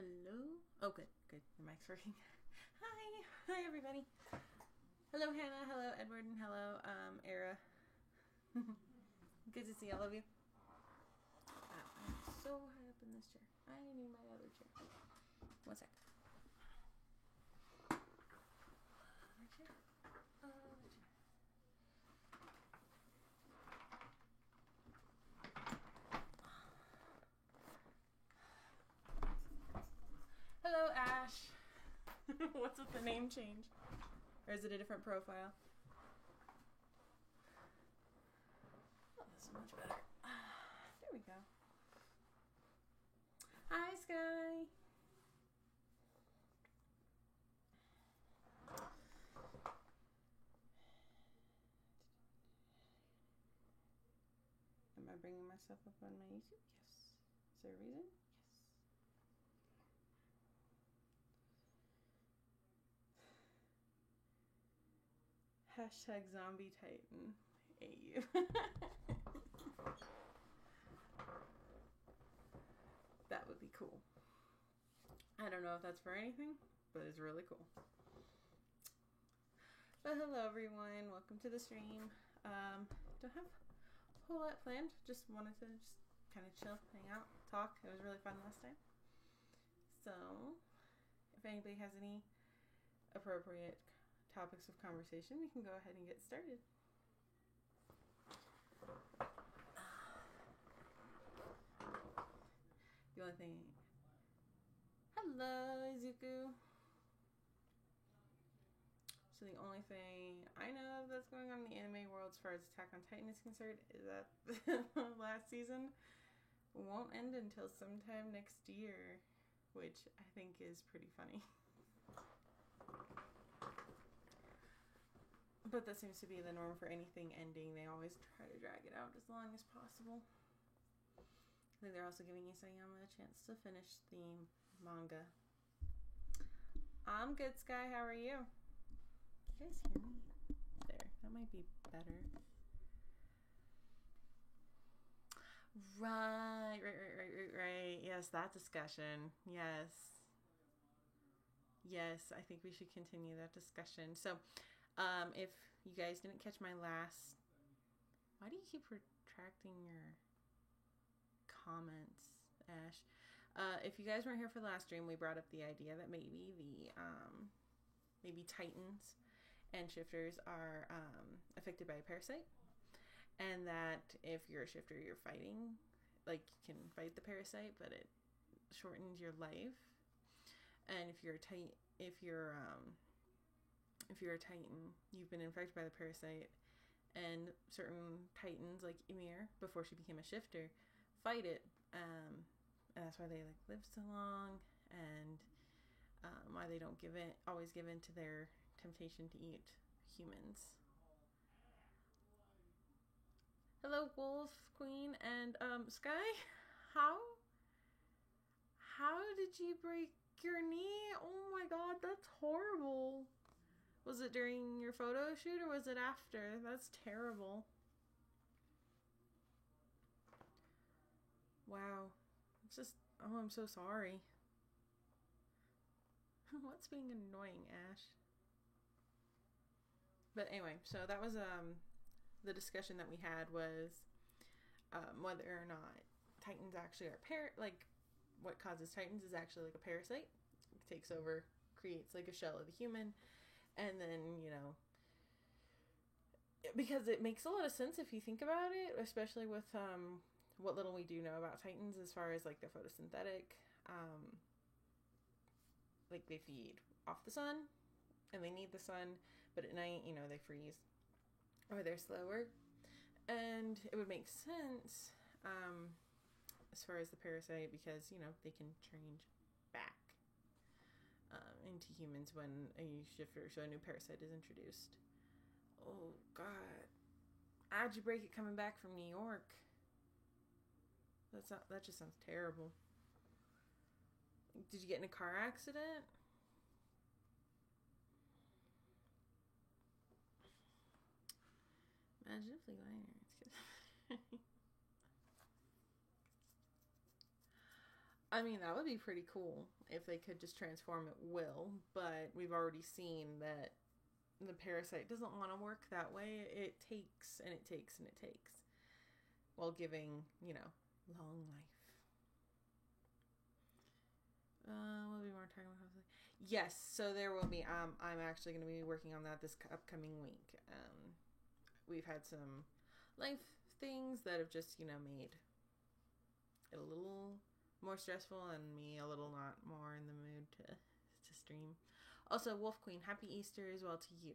Hello? Oh, good. Your mic's working. Hi everybody. Hello, Hannah. Hello, Edward, and hello, Era. Good to see all of you. I'm so high up in this chair. I need my other chair. One sec. Other chair. Other chair. Hello, Ash. What's with the name change? Or is it a different profile? Oh, this is much better. There we go. Hi, Sky. Am I bringing myself up on my YouTube? Yes. Is there a reason? Yes. Hashtag zombie titan AU. That would be cool. I don't know if that's for anything, but it's really cool. But hello everyone, welcome to the stream. Don't have a whole lot planned. Just wanted to just kind of chill, hang out, talk. It was really fun last time. So, if anybody has any appropriate topics of conversation, we can go ahead and get started. The only thing... Hello, Izuku. So the only thing I know of that's going on in the anime world as far as Attack on Titan is concerned is that the last season won't end until sometime next year, which I think is pretty funny. But that seems to be the norm for anything ending. They always try to drag it out as long as possible. I think they're also giving Isayama a chance to finish the manga. I'm good, Sky. How are you? You guys hear me? There. That might be better. Right. Yes, that discussion. Yes. I think we should continue that discussion. So, if you guys didn't catch my last... Why do you keep retracting your comments, Ash? If you guys weren't here for the last stream, we brought up the idea that maybe maybe Titans and shifters are affected by a parasite, and that if you're a shifter, you're fighting, like you can fight the parasite, but it shortens your life. And if you're a Titan, you've been infected by the parasite, and certain Titans like Ymir, before she became a shifter, fight it, and that's why they live so long, and why they don't always give in to their temptation to eat humans. Hello, Wolf Queen, and Sky. How did you break your knee? Oh my God, that's horrible. Was it during your photo shoot or was it after? That's terrible. Wow. It's just, I'm so sorry. What's being annoying, Ash? But anyway, so that was the discussion that we had was whether or not Titans actually are what causes Titans is actually like a parasite. It takes over, creates like a shell of the human, and then, because it makes a lot of sense if you think about it, especially with what little we do know about Titans as far as like they're photosynthetic, like they feed off the sun and they need the sun, but at night, they freeze or they're slower, and it would make sense as far as the parasite, because they can change back into humans when a shifter, so a new parasite is introduced. Oh God, how'd you break it coming back from New York? That just sounds terrible. Did you get in a car accident? Imagine if I mean, that would be pretty cool if they could just transform at will, but we've already seen that the parasite doesn't want to work that way. It takes and it takes and it takes while giving, long life. We'll be more talking about. Yes, so there will be. I'm actually going to be working on that this upcoming week. We've had some life things that have just, made it a little more stressful and me a little not more in the mood to stream. Also, Wolf Queen, happy Easter as well to you.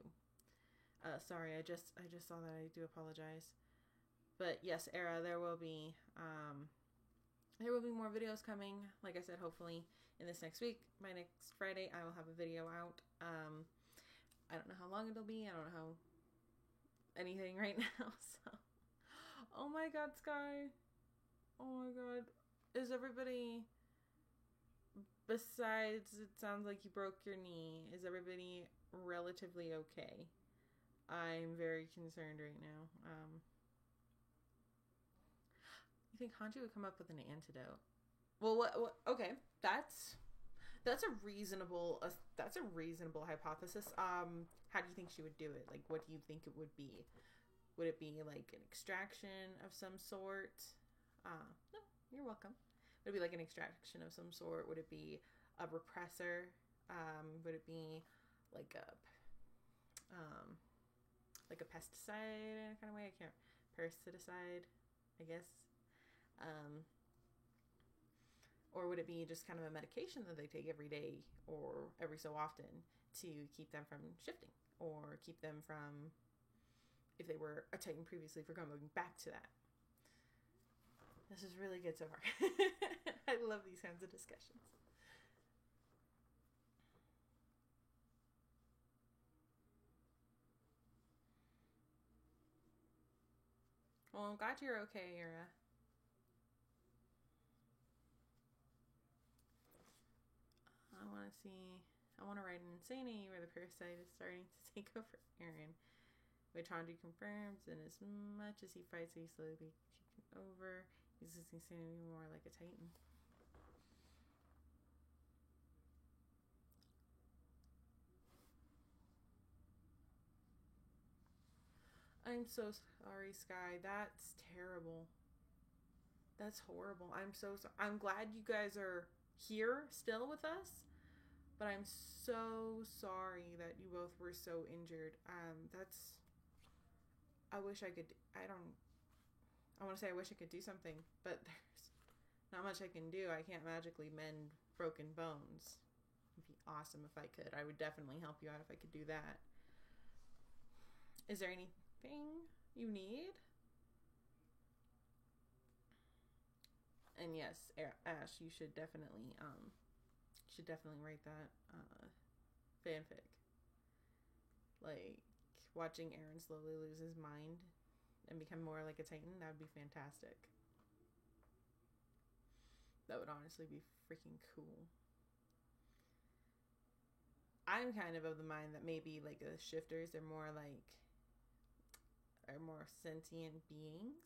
Sorry, I just saw that. I do apologize. But yes, Era, there will be more videos coming. Like I said, hopefully in this next week. By next Friday, I will have a video out. I don't know how long it'll be. I don't know anything right now. So, oh my God, Sky. Oh my God. Is everybody, besides it sounds like you broke your knee, is everybody relatively okay? I'm very concerned right now. You think Hanji would come up with an antidote? Well, what okay, that's a reasonable hypothesis. How do you think she would do it? Like, what do you think it would be? Would it be like an extraction of some sort? No, you're welcome. Would it be like an extraction of some sort? Would it be a repressor? Would it be like a pesticide kind of way? I can't. Parasiticide, I guess. Or would it be just kind of a medication that they take every day or every so often to keep them from shifting or keep them from, if they were a Titan previously, for going back to that? This is really good so far. I love these kinds of discussions. Well, I'm glad you're okay, Yura. I want to write an Insanity where the parasite is starting to take over Eren. Which Hanji confirms, and as much as he fights, he slowly be taken over. He's Insanity more like a Titan. I'm so sorry, Sky. That's terrible. That's horrible. I'm so sorry. I'm glad you guys are here still with us. But I'm so sorry that you both were so injured. I wish I could, I want to say I wish I could do something, but there's not much I can do. I can't magically mend broken bones. It'd be awesome if I could. I would definitely help you out if I could do that. Is there anything you need? And yes, Ash, you should definitely write that fanfic. Like, watching Eren slowly lose his mind and become more like a Titan, that would be fantastic. That would honestly be freaking cool. I'm kind of the mind that maybe like the shifters are more sentient beings.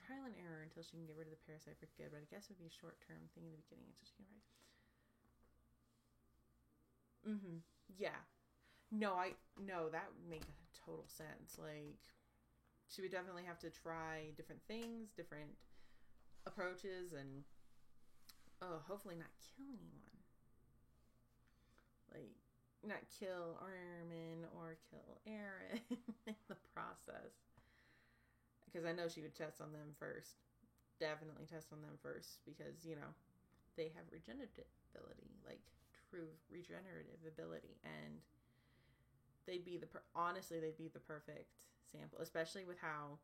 Trial and error until she can get rid of the parasite for good, but I guess it would be a short-term thing in the beginning until she can get right. Yeah. No, that would make total sense. Like, she would definitely have to try different things, different approaches, and hopefully not kill anyone. Like, not kill Armin or kill Eren in the process. Because I know she would test on them first. Definitely test on them first. Because, they have regenerative ability. Like, true regenerative ability. And they'd be the perfect sample. Especially with how,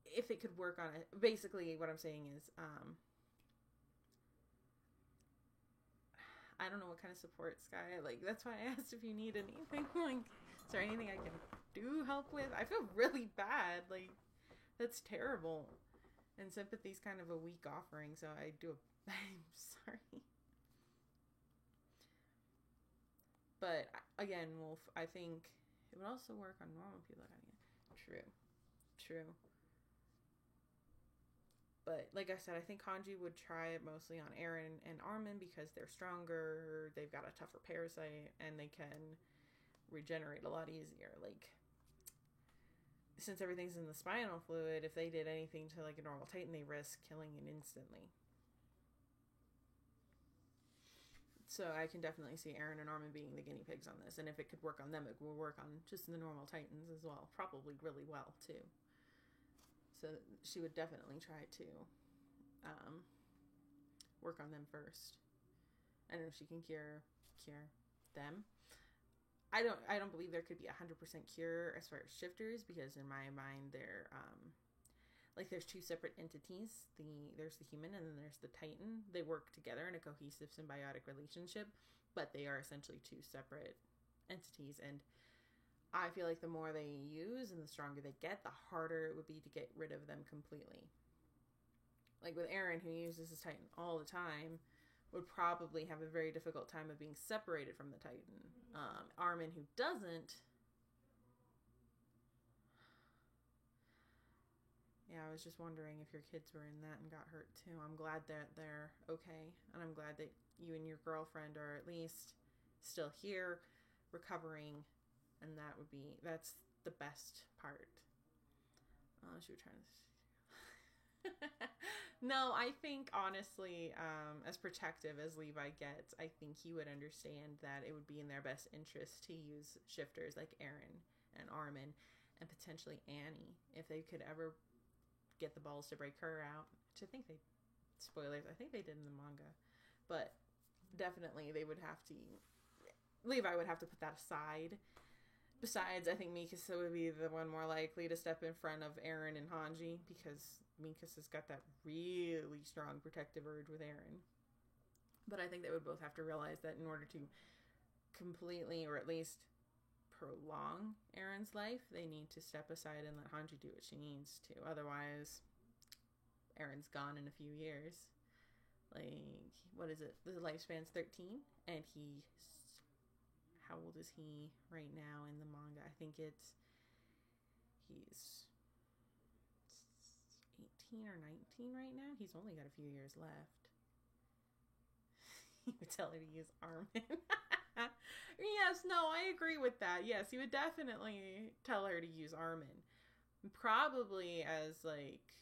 if it could work on it. Basically, what I'm saying is, I don't know what kind of support, Sky. Like, that's why I asked if you need anything. Like, is there anything I can do help with? I feel really bad. Like, that's terrible. And sympathy's kind of a weak offering, so I'm sorry. But again, Wolf, I think it would also work on normal people. True. But like I said, I think Hanji would try it mostly on Eren and Armin because they're stronger, they've got a tougher parasite, and they can regenerate a lot easier. Like, since everything's in the spinal fluid, if they did anything to like a normal Titan, they risk killing it instantly. So I can definitely see Eren and Armin being the guinea pigs on this. And if it could work on them, it will work on just the normal Titans as well. Probably really well, too. So she would definitely try to work on them first. I don't know if she can cure them. I don't believe there could be 100% cure as far as shifters, because in my mind they're like there's two separate entities. There's the human and then there's the Titan. They work together in a cohesive symbiotic relationship, but they are essentially two separate entities. And I feel like the more they use and the stronger they get, the harder it would be to get rid of them completely. Like with Eren, who uses his Titan all the time, would probably have a very difficult time of being separated from the Titan. Armin, who doesn't... Yeah, I was just wondering if your kids were in that and got hurt too. I'm glad that they're okay, and I'm glad that you and your girlfriend are at least still here, recovering, and that's the best part. She was trying to... No, I think honestly, as protective as Levi gets, I think he would understand that it would be in their best interest to use shifters like Eren and Armin and potentially Annie if they could ever get the balls to break her out. Which I think spoilers, I think they did in the manga, but definitely Levi would have to put that aside. Besides, I think Mikasa would be the one more likely to step in front of Eren and Hanji, because Mikasa's got that really strong protective urge with Eren. But I think they would both have to realize that in order to completely, or at least prolong Eren's life, they need to step aside and let Hanji do what she needs to. Otherwise, Eren's gone in a few years. Like, what is it? The lifespan's 13, and how old is he right now in the manga? I think he's 18 or 19 right now. He's only got a few years left. He would tell her to use Armin. Yes, no, I agree with that. Yes, he would definitely tell her to use Armin. Probably as like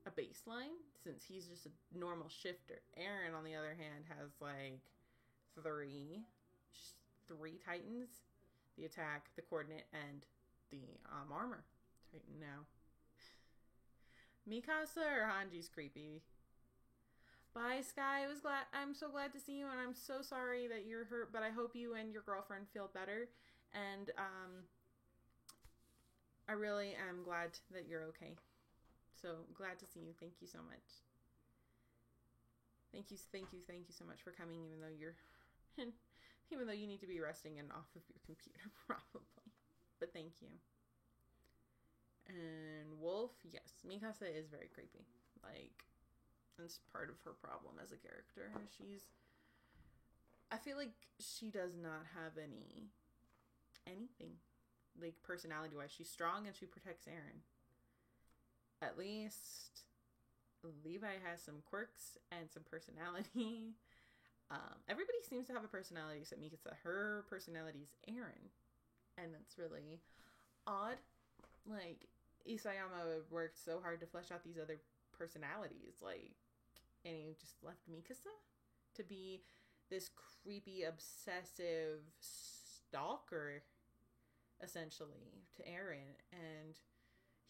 a baseline, since he's just a normal shifter. Eren, on the other hand, has like three Titans: the attack, the coordinate, and the armor Titan now. Mikasa or Hanji's creepy? Bye, Sky. I'm so glad to see you, and I'm so sorry that you're hurt, but I hope you and your girlfriend feel better. And I really am glad that you're okay. So glad to see you. Thank you so much. Thank you so much for coming, even though you need to be resting and off of your computer, probably. But thank you. And Wolf, yes, Mikasa is very creepy. Like, it's part of her problem as a character. I feel like she does not have anything, like, personality-wise. She's strong and she protects Eren. At least Levi has some quirks and some personality. Everybody seems to have a personality except Mikasa. Her personality is Eren, and that's really odd. Like, Isayama worked so hard to flesh out these other personalities, like, and he just left Mikasa to be this creepy, obsessive stalker, essentially, to Eren. And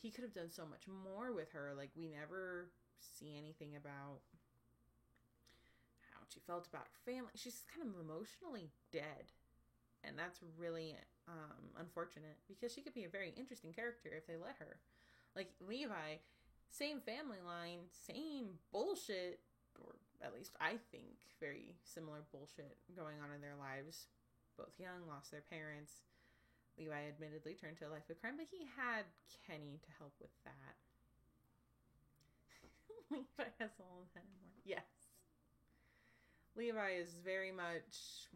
he could have done so much more with her. Like, we never see anything about how she felt about her family. She's kind of emotionally dead. And that's really unfortunate, because she could be a very interesting character if they let her. Like, Levi, same family line, same bullshit, or at least I think very similar bullshit going on in their lives. Both young, lost their parents. Levi admittedly turned to a life of crime, but he had Kenny to help with that. Levi has all of that and more. Yes. Levi is very much...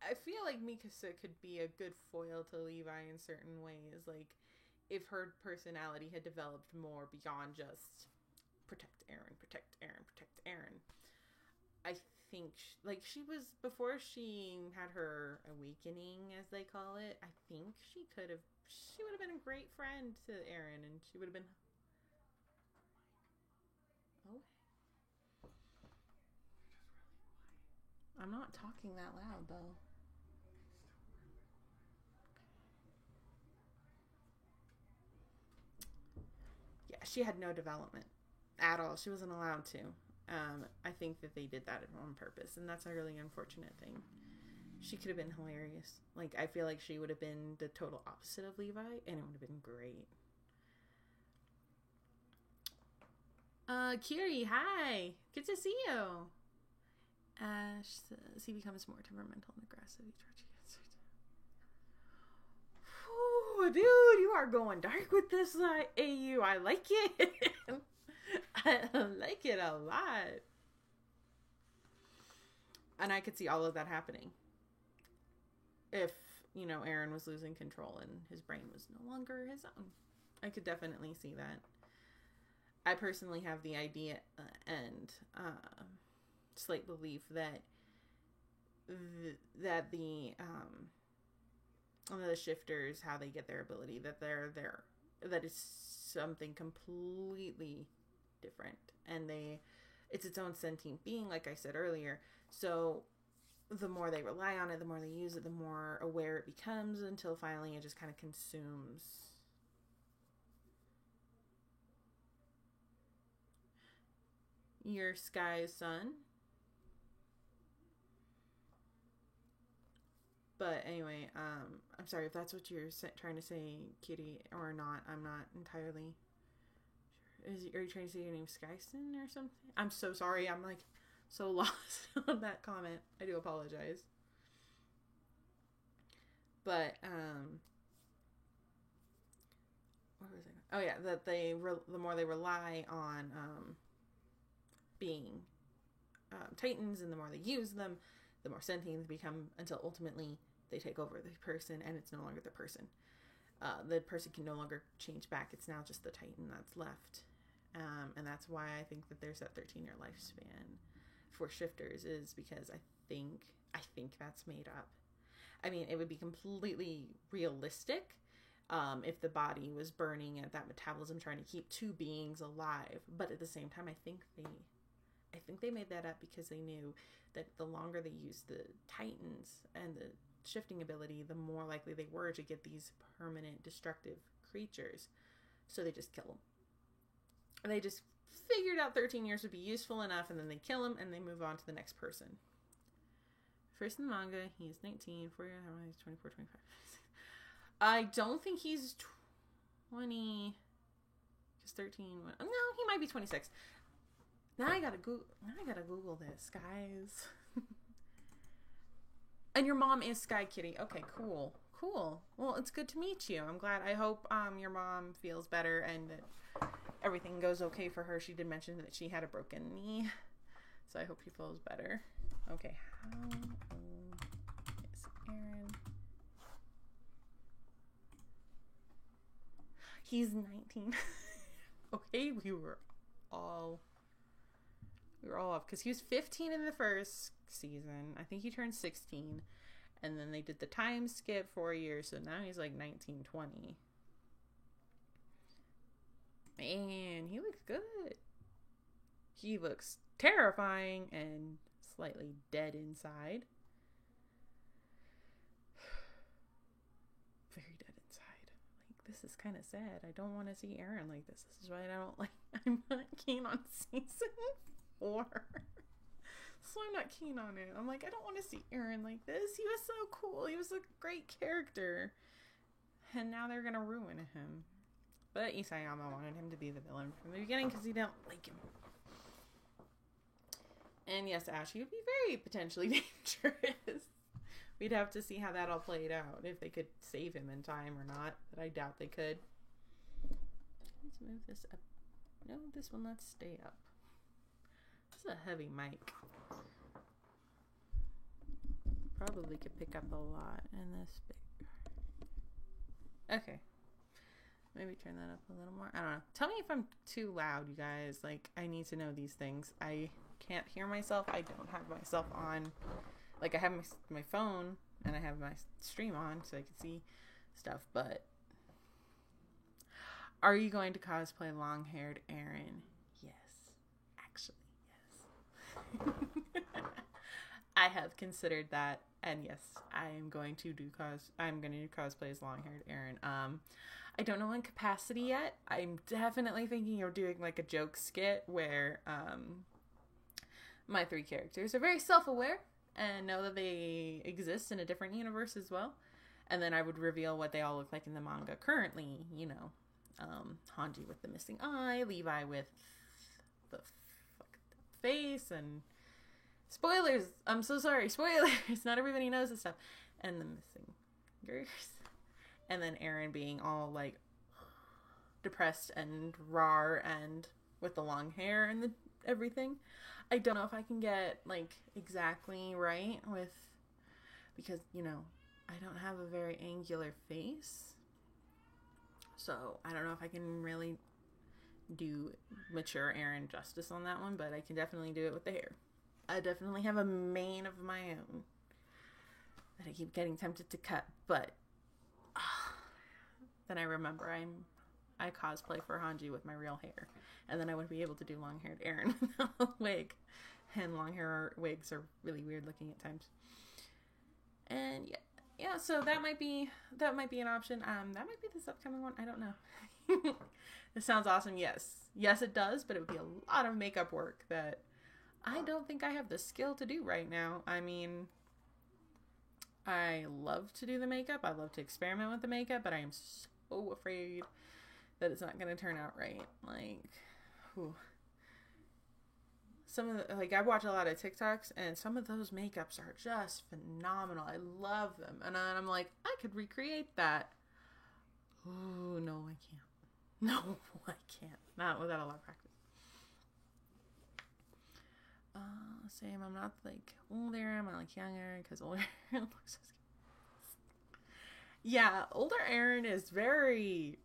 I feel like Mikasa could be a good foil to Levi in certain ways. Like, if her personality had developed more beyond just protect Eren, protect Eren, protect Eren. I think she was, before she had her awakening, as they call it, I think she would have been a great friend to Eren, and she would have been. Oh, I'm not talking that loud though. Yeah, she had no development at all. She wasn't allowed to. I think that they did that on purpose, and that's a really unfortunate thing. She could have been hilarious. Like, I feel like she would have been the total opposite of Levi, and it would have been great. Kiri, hi! Good to see you! Ash says he becomes more temperamental and aggressive. Ooh, dude, you are going dark with this AU. I like it. I like it a lot. And I could see all of that happening. If, Eren was losing control and his brain was no longer his own. I could definitely see that. I personally have the idea and slight belief that the shifters, how they get their ability, that that is something completely different, and it's its own sentient being, like I said earlier. So the more they rely on it, the more they use it, the more aware it becomes, until finally it just kind of consumes. Your Sky's son. But anyway, I'm sorry if that's what you're trying to say, Kitty, or not. I'm not entirely sure. Are you trying to say your name's Skyson or something? I'm so sorry. I'm like so lost on that comment. I do apologize. But what was it? Oh yeah, that the more they rely on being Titans, and the more they use them, the more sentient they become, until ultimately they take over the person, and it's no longer the person. The person can no longer change back. It's now just the Titan that's left. And that's why I think that there's that 13-year lifespan for shifters, is because I think that's made up. I mean, it would be completely realistic if the body was burning at that metabolism, trying to keep two beings alive. But at the same time, I think they made that up because they knew that the longer they used the Titans and the shifting ability, the more likely they were to get these permanent destructive creatures. So they just kill them. And they just figured out 13 years would be useful enough, and then they kill him and they move on to the next person. First in the manga, he's 19, 4 years, he's 24, 25. I don't think he's 20. He's 13. No, he might be 26. Now I gotta Google this, guys. And your mom is Sky Kitty. Okay, cool. Well, it's good to meet you. I'm glad. I hope your mom feels better and that everything goes okay for her. She did mention that she had a broken knee, so I hope she feels better. Okay, how old is Eren? He's 19. Okay, we were all off, because he was 15 in the first season. I think he turned 16, and then they did the time skip 4 years, so now he's like 19, 20. Man, he looks good. He looks terrifying and slightly dead inside. Very dead inside. Like, this is kind of sad. I don't want to see Eren like this. This is why I'm not keen on season 4. So I'm not keen on it. I'm like, I don't want to see Eren like this. He was so cool. He was a great character. And now they're going to ruin him. But Isayama wanted him to be the villain from the beginning because he didn't like him. And yes, Ash, would be very potentially dangerous. We'd have to see how that all played out. If they could save him in time or not. But I doubt they could. Let's move this up. No, this one, let's stay up. This is a heavy mic. Probably could pick up a lot in this big. Okay. Maybe turn that up a little more. I don't know. Tell me if I'm too loud, you guys. Like, I need to know these things. I can't hear myself. I don't have myself on. Like, I have my phone and I have my stream on so I can see stuff. But are you going to cosplay long-haired Aaron? Yes. Actually, yes. I have considered that. And yes, I am going to do cosplay as long-haired Aaron. I don't know in capacity yet. I'm definitely thinking of doing like a joke skit where my 3 characters are very self-aware and know that they exist in a different universe as well. And then I would reveal what they all look like in the manga currently, you know. Hanji with the missing eye, Levi with the face, and spoilers! I'm so sorry, spoilers! Not everybody knows this stuff. And the missing fingers. And then Aaron being all, like, depressed and raw and with the long hair and everything. I don't know if I can get, like, exactly right with... Because, you know, I don't have a very angular face. So, I don't know if I can really do mature Aaron justice on that one. But I can definitely do it with the hair. I definitely have a mane of my own that I keep getting tempted to cut, but then I remember I cosplay for Hanji with my real hair, and then I wouldn't be able to do long-haired Aaron without a wig, and long hair wigs are really weird looking at times. And yeah, so that might be an option. That might be this upcoming one. I don't know. This sounds awesome. Yes, it does, but it would be a lot of makeup work that I don't think I have the skill to do right now. I mean, I love to do the makeup. I love to experiment with the makeup, but I am so afraid that it's not going to turn out right. Like, whew. Some of the, like, I watch a lot of TikToks, and some of those makeups are just phenomenal. I love them. And then I'm like, I could recreate that. Oh, no, I can't. No, I can't. Not without a lot of practice. Same. I'm not like older. I'm not like younger because older Aaron looks so scary. Yeah, older Aaron is very.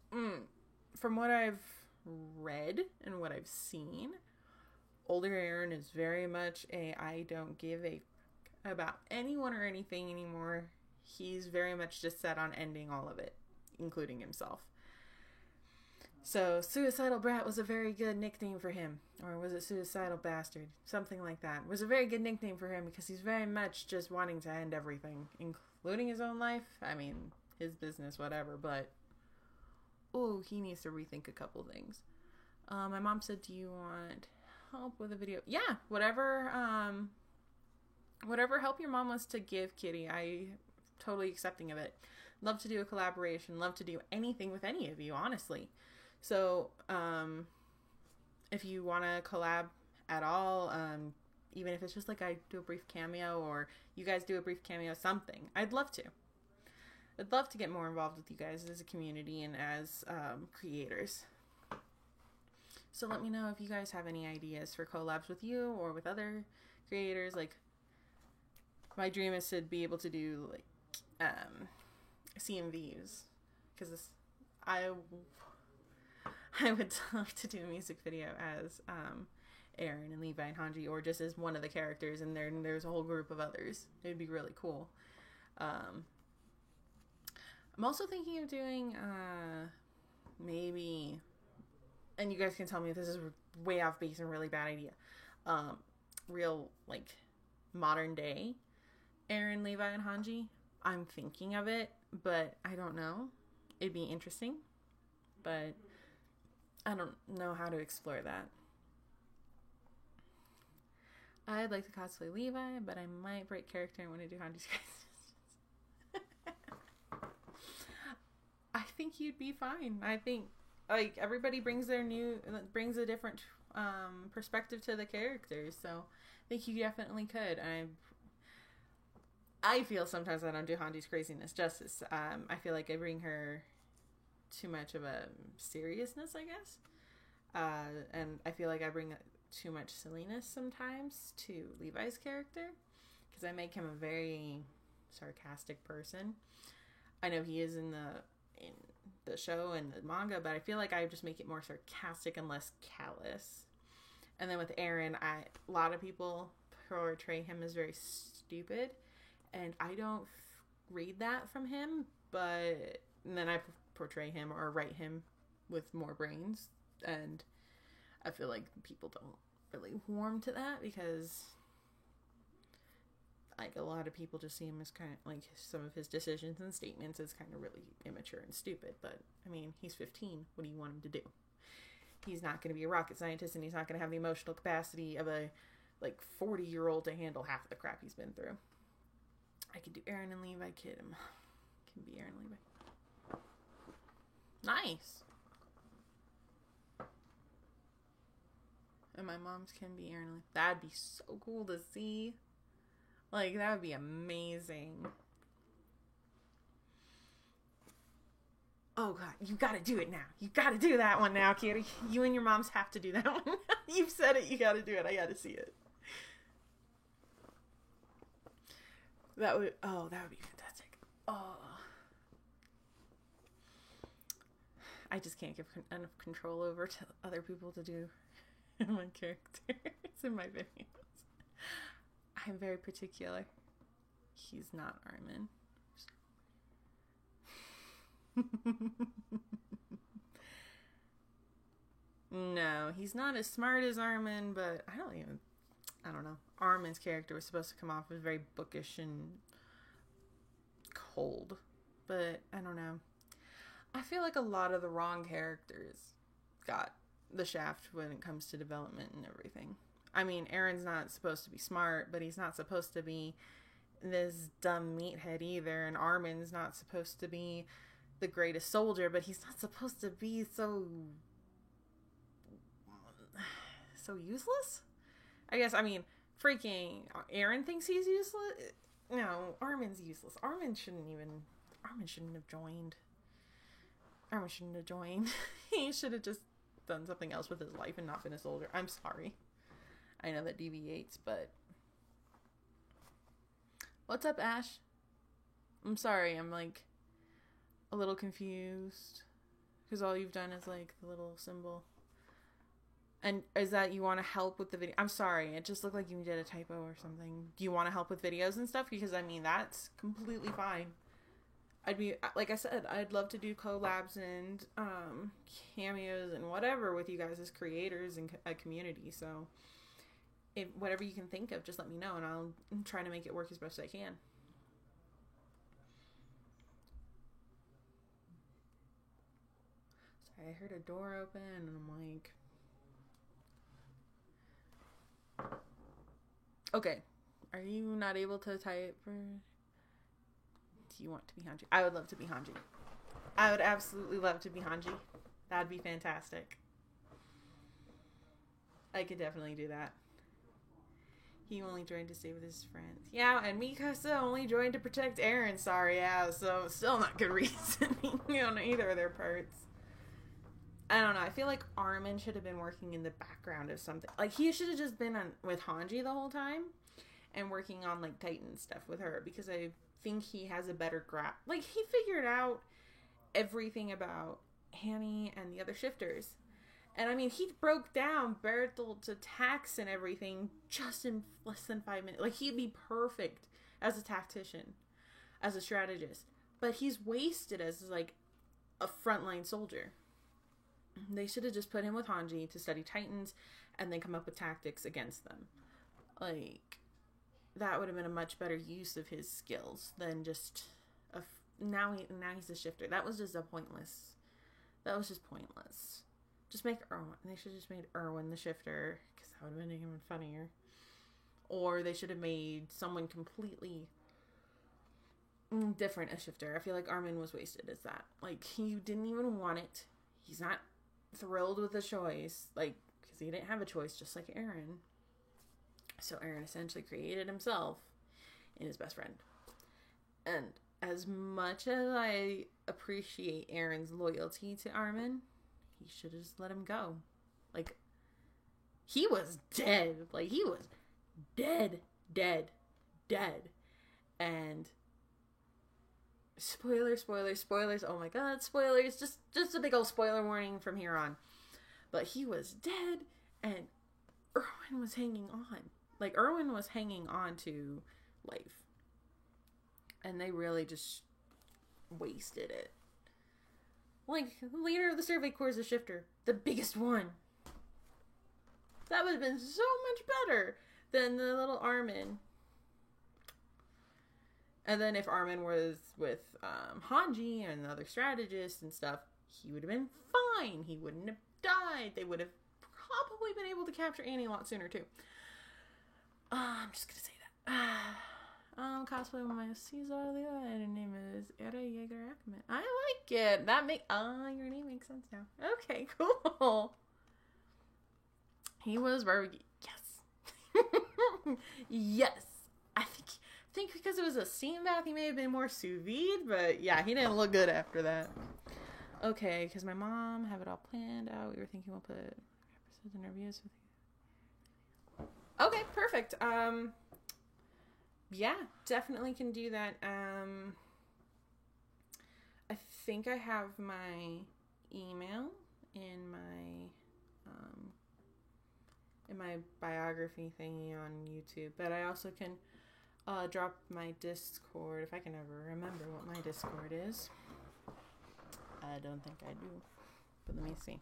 From what I've read and what I've seen, older Aaron is very much I don't give a fuck about anyone or anything anymore. He's very much just set on ending all of it, including himself. So, Suicidal Brat was a very good nickname for him. Or was it Suicidal Bastard? Something like that. It was a very good nickname for him because he's very much just wanting to end everything, including his own life. I mean, his business, whatever, but he needs to rethink a couple things. My mom said, do you want help with a video? Yeah, whatever help your mom wants to give Kitty, I'm totally accepting of it. Love to do a collaboration, love to do anything with any of you, honestly. So, if you want to collab at all, even if it's just like I do a brief cameo or you guys do a brief cameo, something, I'd love to. I'd love to get more involved with you guys as a community and as creators. So let me know if you guys have any ideas for collabs with you or with other creators. Like, my dream is to be able to do like CMVs, because I would love to do a music video as Aaron and Levi and Hanji, or just as one of the characters, and there's a whole group of others. It would be really cool. I'm also thinking of doing maybe, and you guys can tell me if this is way off base and really bad idea, real like modern day Aaron, Levi, and Hanji. I'm thinking of it, but I don't know. It'd be interesting, but I don't know how to explore that. I'd like to cosplay Levi, but I might break character and want to do Hanji's face. I think you'd be fine. I think, like, everybody brings a different perspective to the characters, so I think you definitely could. I feel sometimes I don't do Hanji's craziness justice. I feel like I bring her too much of a seriousness, I guess. And I feel like I bring too much silliness sometimes to Levi's character, because I make him a very sarcastic person. I know he is in the show and the manga, but I feel like I just make it more sarcastic and less callous. And then with Eren, a lot of people portray him as very stupid, and I don't read that from him, but then I portray him or write him with more brains, and I feel like people don't really warm to that because like a lot of people just see him as kind of like some of his decisions and statements as kind of really immature and stupid. But I mean, he's 15. What do you want him to do? He's not going to be a rocket scientist, and he's not going to have the emotional capacity of a like 40-year-old to handle half of the crap he's been through. I could do Eren and Levi. Kid him. Can be Eren and Levi. Nice. And my mom's can be Eren and Levi. That'd be so cool to see. Like, that would be amazing. Oh, God. You gotta do it now. You gotta do that one now, Kitty. You and your moms have to do that one. You've said it. You gotta do it. I gotta see it. That would be fantastic. Oh. I just can't give enough control over to other people to do my characters in my videos. I'm very particular. He's not Armin. No, he's not as smart as Armin, but I don't know. Armin's character was supposed to come off as very bookish and cold, but I don't know. I feel like a lot of the wrong characters got the shaft when it comes to development and everything. I mean, Eren's not supposed to be smart, but he's not supposed to be this dumb meathead either, and Armin's not supposed to be the greatest soldier, but he's not supposed to be so useless? I guess, I mean, freaking Eren thinks he's useless? No, Armin's useless. Armin shouldn't have joined. Armin shouldn't have joined. He should have just done something else with his life and not been a soldier. I'm sorry. I know that deviates, but... What's up, Ash? I'm sorry, I'm, like, a little confused. Because all you've done is, like, the little symbol. And is that you want to help with the video? I'm sorry, it just looked like you did a typo or something. Do you want to help with videos and stuff? Because, I mean, that's completely fine. I'd be, like I said, I'd love to do collabs and cameos and whatever with you guys as creators and a community, so... If whatever you can think of, just let me know, and I'll try to make it work as best as I can. Sorry, I heard a door open, and I'm like... Okay. Are you not able to type for... Do you want to be Hanji? I would love to be Hanji. I would absolutely love to be Hanji. That'd be fantastic. I could definitely do that. He only joined to stay with his friends. Yeah, and Mikasa only joined to protect Eren. Sorry, yeah, so still not good reasoning on either of their parts. I don't know. I feel like Armin should have been working in the background of something. Like, he should have just been with Hanji the whole time and working on, like, Titan stuff with her, because I think he has a better grasp. Like, he figured out everything about Hanny and the other shifters. And I mean, he broke down Bertholt's attacks and everything just in less than 5 minutes. Like, he'd be perfect as a tactician, as a strategist. But he's wasted as, like, a frontline soldier. They should have just put him with Hanji to study Titans and then come up with tactics against them. Like, that would have been a much better use of his skills than just... Now he's a shifter. That was just pointless. Just make Erwin. They should have just made Erwin the shifter, because that would have been even funnier. Or they should have made someone completely different a shifter. I feel like Armin was wasted as that. Like, he didn't even want it. He's not thrilled with the choice, like, because he didn't have a choice, just like Eren. So Eren essentially created himself in his best friend. And as much as I appreciate Eren's loyalty to Armin, he should have just let him go. Like, he was dead. Like, he was dead. And spoilers. Oh my god, spoilers. Just a big old spoiler warning from here on. But he was dead, and Erwin was hanging on. Like, Erwin was hanging on to life. And they really just wasted it. Like, the leader of the Survey Corps is a shifter. The biggest one. That would have been so much better than the little Armin. And then if Armin was with Hanji and the other strategists and stuff, he would have been fine. He wouldn't have died. They would have probably been able to capture Annie a lot sooner, too. I'm just going to say that. Cosplay with my Caesar Leo, and her name is Era Jaeger Ackerman. I like it. Your name makes sense now. Okay, cool. He was barbecue. Yes. Yes. I think because it was a steam bath, he may have been more sous vide, but yeah, he didn't look good after that. Okay, because my mom have it all planned out. We were thinking we'll put episodes and reviews with you. Okay, perfect. Yeah, definitely can do that. I think I have my email in my biography thingy on YouTube, but I also can drop my Discord if I can ever remember what my Discord is. I don't think I do, but let me see.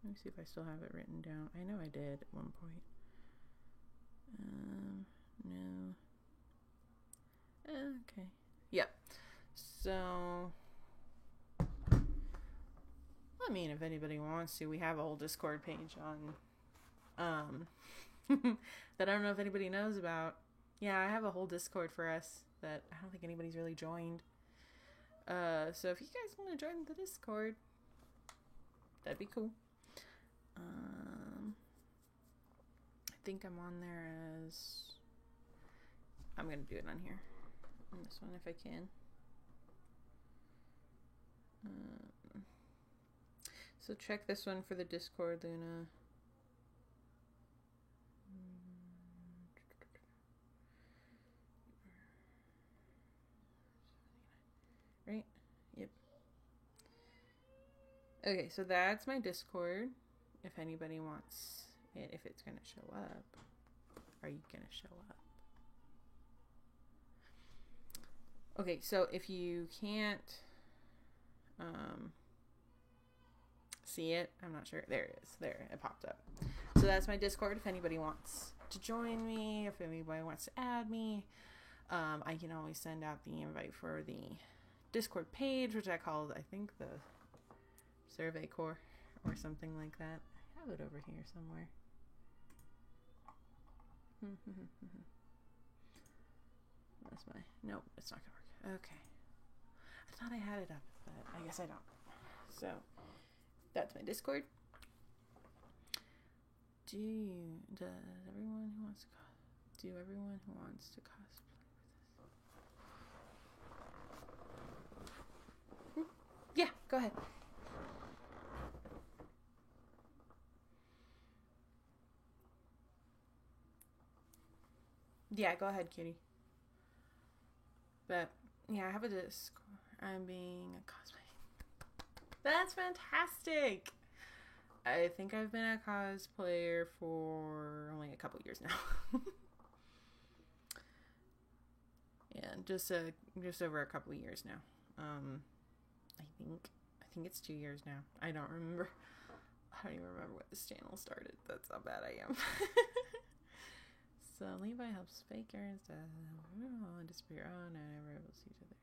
Let me see if I still have it written down. I know I did at one point. No. Okay. Yep. So, I mean, if anybody wants to, we have a whole Discord page on, that I don't know if anybody knows about. Yeah, I have a whole Discord for us that I don't think anybody's really joined. So if you guys want to join the Discord, that'd be cool. I think I'm on there as... I'm going to do it on here. On this one if I can. So check this one for the Discord, Luna. Right? Yep. Okay, so that's my Discord. If anybody wants it, if it's going to show up. Are you going to show up? Okay, so if you can't see it, I'm not sure. There it is. There, it popped up. So that's my Discord. If anybody wants to join me, if anybody wants to add me, I can always send out the invite for the Discord page, which I called, I think, the Survey Corps or something like that. I have it over here somewhere. That's my... Nope, it's not gonna work. Okay. I thought I had it up, but I guess I don't. So, that's my Discord. Do everyone who wants to cosplay with us? Yeah, go ahead. Yeah, go ahead, kitty. But, yeah, I have a Discord. I'm being a cosplay. That's fantastic! I think I've been a cosplayer for only a couple years now. Yeah, just over a couple years now. I think it's 2 years now. I don't remember. I don't even remember when this channel started. That's how bad I am. So Levi helps fakers. Disappear. Oh, no, never able to see each other.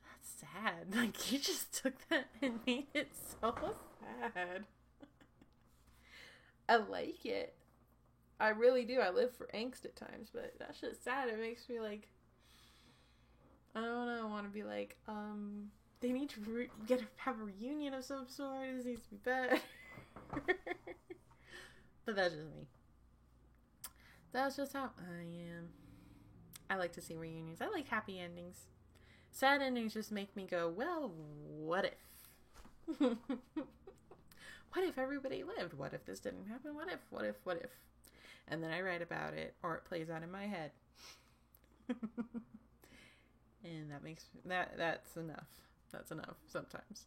That's sad. Like, you just took that and made it so sad. I like it. I really do. I live for angst at times, but that shit's sad. It makes me like, I don't know, I want to be like, they need to have a reunion of some sort. This needs to be better. But that's just me. That's just how I am. I like to see reunions. I like happy endings. Sad endings just make me go, well, what if? What if everybody lived? What if this didn't happen? What if? And then I write about it, or it plays out in my head. And that's enough. That's enough sometimes.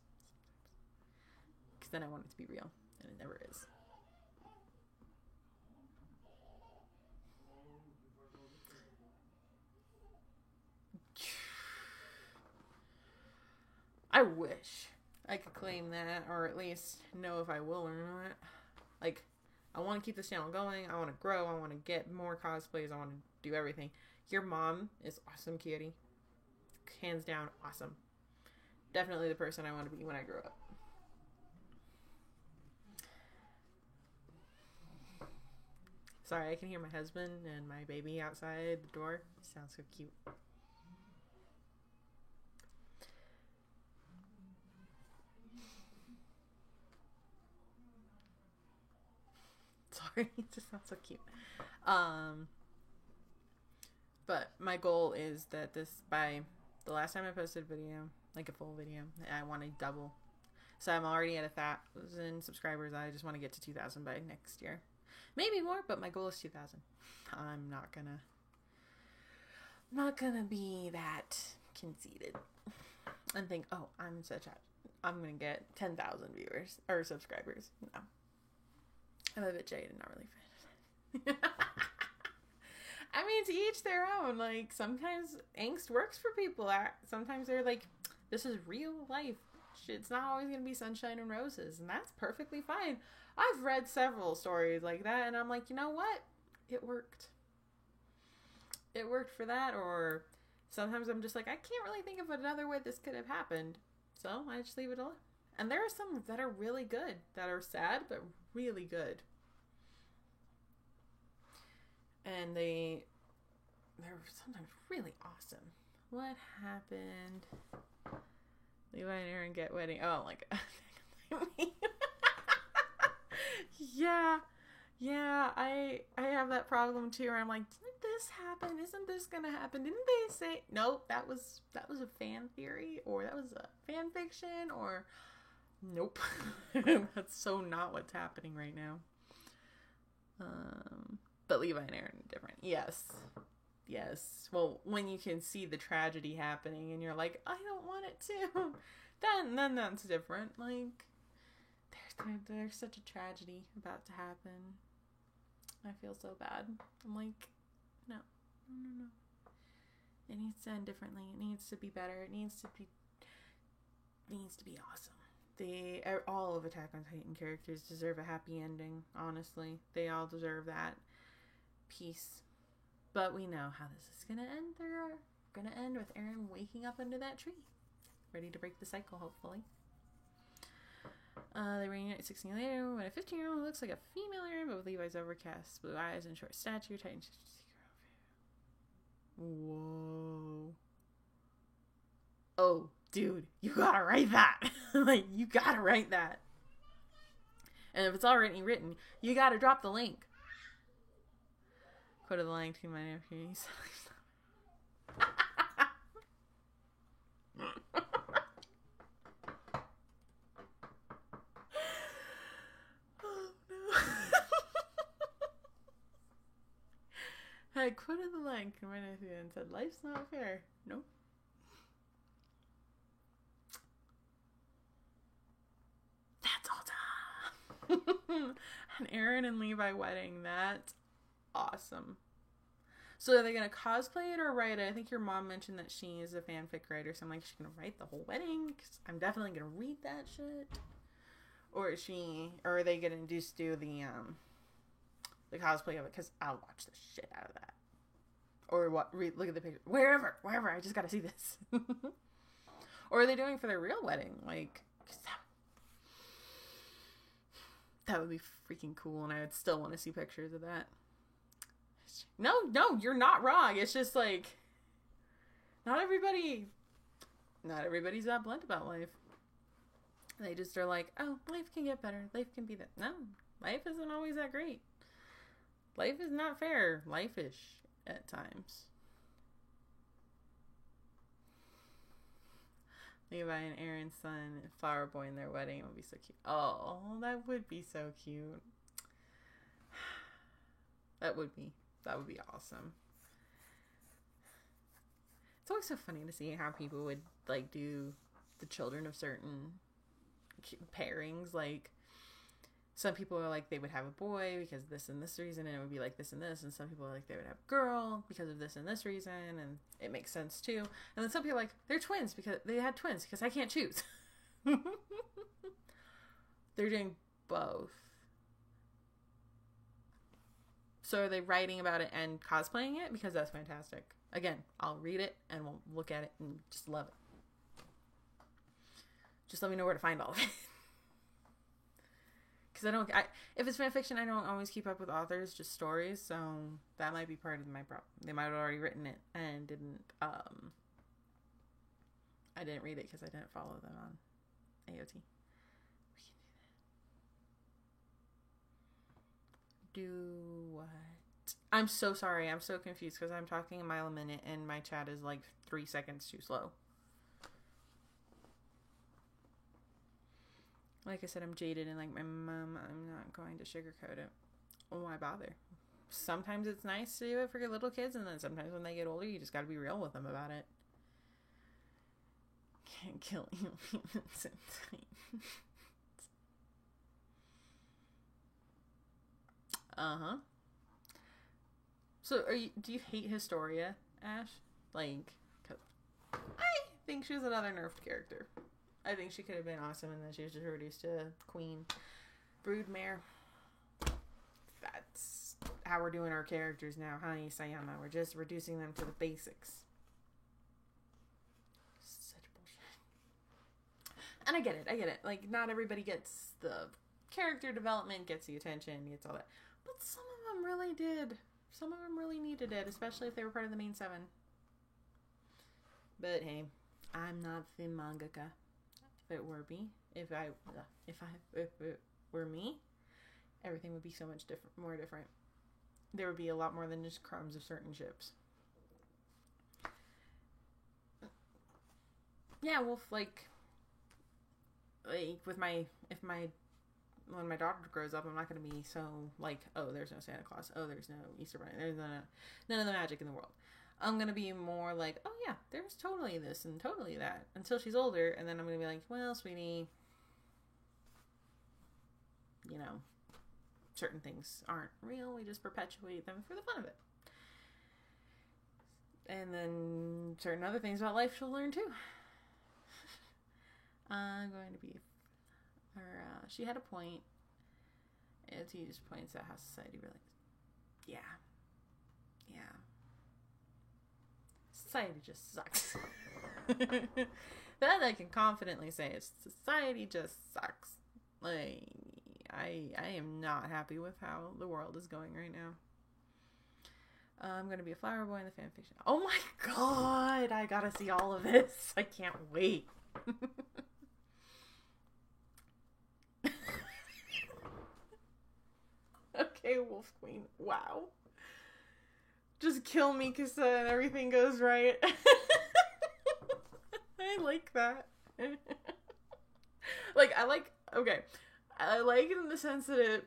Because then I want it to be real, and it never is. I wish I could claim that, or at least know if I will or not. Like, I want to keep this channel going. I want to grow. I want to get more cosplays. I want to do everything. Your mom is awesome, cutie. Hands down, awesome. Definitely the person I want to be when I grow up. Sorry, I can hear my husband and my baby outside the door. It sounds so cute. Sorry, it just sounds so cute. But my goal is that by the last time I posted a video, like a full video, I want to double. So I'm already at 1,000 subscribers. I just want to get to 2,000 by next year. Maybe more, but my goal is 2,000. I'm not gonna be that conceited and think, oh, I'm gonna get 10,000 viewers or subscribers. No. I'm a bit jaded, not really fan. I mean, to each their own. Like, sometimes angst works for people. Sometimes they're like, this is real life. It's not always going to be sunshine and roses. And that's perfectly fine. I've read several stories like that. And I'm like, you know what? It worked. It worked for that. Or sometimes I'm just like, I can't really think of another way this could have happened. So I just leave it alone. And there are some that are really good. That are sad, but really good. And they're sometimes really awesome. What happened? Levi and Aaron get wedding. Oh, like, yeah, I have that problem too. Where I'm like, didn't this happen? Isn't this gonna happen? Didn't they say? Nope, that was a fan theory, or that was a fan fiction, or nope. That's so not what's happening right now. But Levi and Aaron are different. Yes. Well, when you can see the tragedy happening and you're like, I don't want it to, then that's different. Like, there's such a tragedy about to happen. I feel so bad. I'm like, no. It needs to end differently. It needs to be better. It needs to be awesome. All of Attack on Titan characters deserve a happy ending, honestly. They all deserve that peace. But we know how this is going to end. They're going to end with Eren waking up under that tree. Ready to break the cycle, hopefully. They reunite 16 years later when a 15-year-old looks like a female Eren, but with Levi's overcast blue eyes and short stature. Titan. Whoa. Oh, dude, you gotta write that. Like, you gotta write that. And if it's already written, you gotta drop the link. Quote of the line to my nephews. Oh no. I quoted the line to my nephew and said, life's not fair. Nope. That's all time. An Eren and Levi wedding. That's awesome. So are they gonna cosplay it or write it? I think your mom mentioned that she is a fanfic writer, so I'm like, she's gonna write the whole wedding? Cause I'm definitely gonna read that shit. Or are they gonna just do the cosplay of it? Cause I'll watch the shit out of that. Or what? Look at the picture. Wherever. I just gotta see this. Or are they doing it for their real wedding? Like, cause that would be freaking cool, and I would still want to see pictures of that. No, you're not wrong. It's just like, not everybody's that blunt about life. They just are like, oh, life can get better. Life can be that. No, life isn't always that great. Life is not fair. Life-ish at times. Levi and Aaron's son, Flower Boy, in their wedding would be so cute. Oh, that would be so cute. That would be awesome. It's always so funny to see how people would like do the children of certain pairings. Like some people are like they would have a boy because this and this reason, and it would be like this and this. And some people are like they would have a girl because of this and this reason, and it makes sense too. And then some people are like they're twins because they had twins because I can't choose. They're doing both. So are they writing about it and cosplaying it? Because that's fantastic. Again, I'll read it and we'll look at it and just love it. Just let me know where to find all of it. Because if it's fan fiction, I don't always keep up with authors, just stories. So that might be part of my problem. They might have already written it and didn't. I didn't read it because I didn't follow them on AOT. We can do that. Do what? I'm so sorry. I'm so confused because I'm talking a mile a minute and my chat is like 3 seconds too slow. Like I said, I'm jaded and like my mom, I'm not going to sugarcoat it. Why bother? Sometimes it's nice to do it for your little kids, and then sometimes when they get older, you just gotta be real with them about it. Can't kill humans in time. Uh-huh. So, do you hate Historia, Ash? Like, 'cause I think she was another nerfed character. I think she could have been awesome, and then she was just reduced to Queen Broodmare. That's how we're doing our characters now, honey, Sayama. We're just reducing them to the basics. Such bullshit. And I get it. Like, not everybody gets the character development, gets the attention, gets all that. But some of them really did. Some of them really needed it, especially if they were part of the main 7. But hey, I'm not the mangaka. If it were me, if it were me, everything would be so much more different. There would be a lot more than just crumbs of certain ships. Yeah, well, like with when my daughter grows up, I'm not going to be so like, oh, there's no Santa Claus, oh, there's no Easter Bunny, there's none of the magic in the world. I'm going to be more like, oh yeah, there's totally this and totally that until she's older. And then I'm going to be like, well, sweetie, you know, certain things aren't real. We just perpetuate them for the fun of it. And then certain other things about life she'll learn too. I'm going to be, she had a point. And he just points out how society really is. Yeah. Society just sucks. That I can confidently say is society just sucks. Like, I am not happy with how the world is going right now. I'm gonna be a flower boy in the fanfiction. Oh my god, I gotta see all of this. I can't wait. Okay, Wolf Queen. Wow. Just kill me, Kissa, and everything goes right. I like that. Okay. I like it in the sense that it's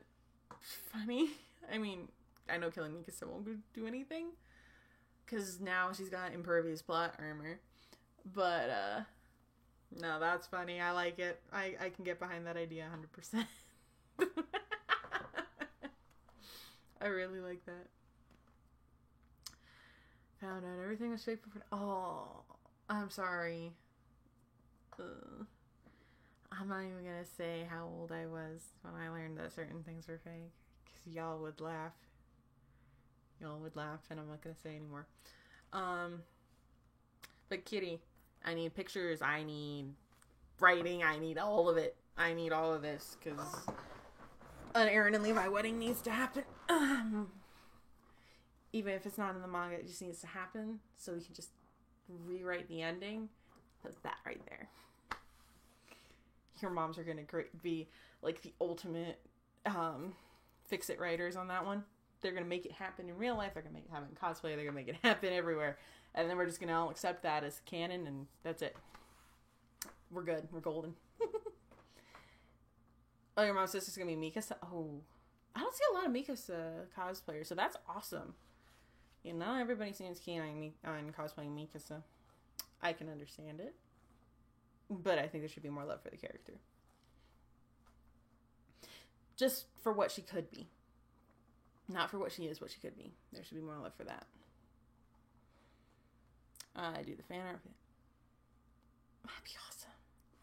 funny. I mean, I know killing Mikasa won't do anything, because now she's got impervious plot armor. But, no, that's funny. I like it. I can get behind that idea 100%. I really like that. Found out everything was fake before. Oh, I'm sorry. I'm not even gonna say how old I was when I learned that certain things were fake, because y'all would laugh. And I'm not gonna say anymore. But Kitty, I need pictures. I need writing. I need all of it. I need all of this, because an Aaron and Levi wedding needs to happen. Even if it's not in the manga, it just needs to happen so we can just rewrite the ending. That's that right there. Your moms are going to be like the ultimate fix-it writers on that one. They're going to make it happen in real life. They're going to make it happen in cosplay. They're going to make it happen everywhere. And then we're just going to all accept that as canon, and that's it. We're good. We're golden. Oh, your mom's sister's going to be Mikasa? Oh, I don't see a lot of Mikasa cosplayers, so that's awesome. You know, everybody seems keen on cosplaying Mikasa. I can understand it. But I think there should be more love for the character. Just for what she could be. Not for what she is, what she could be. There should be more love for that. I do the fan art. That'd be awesome.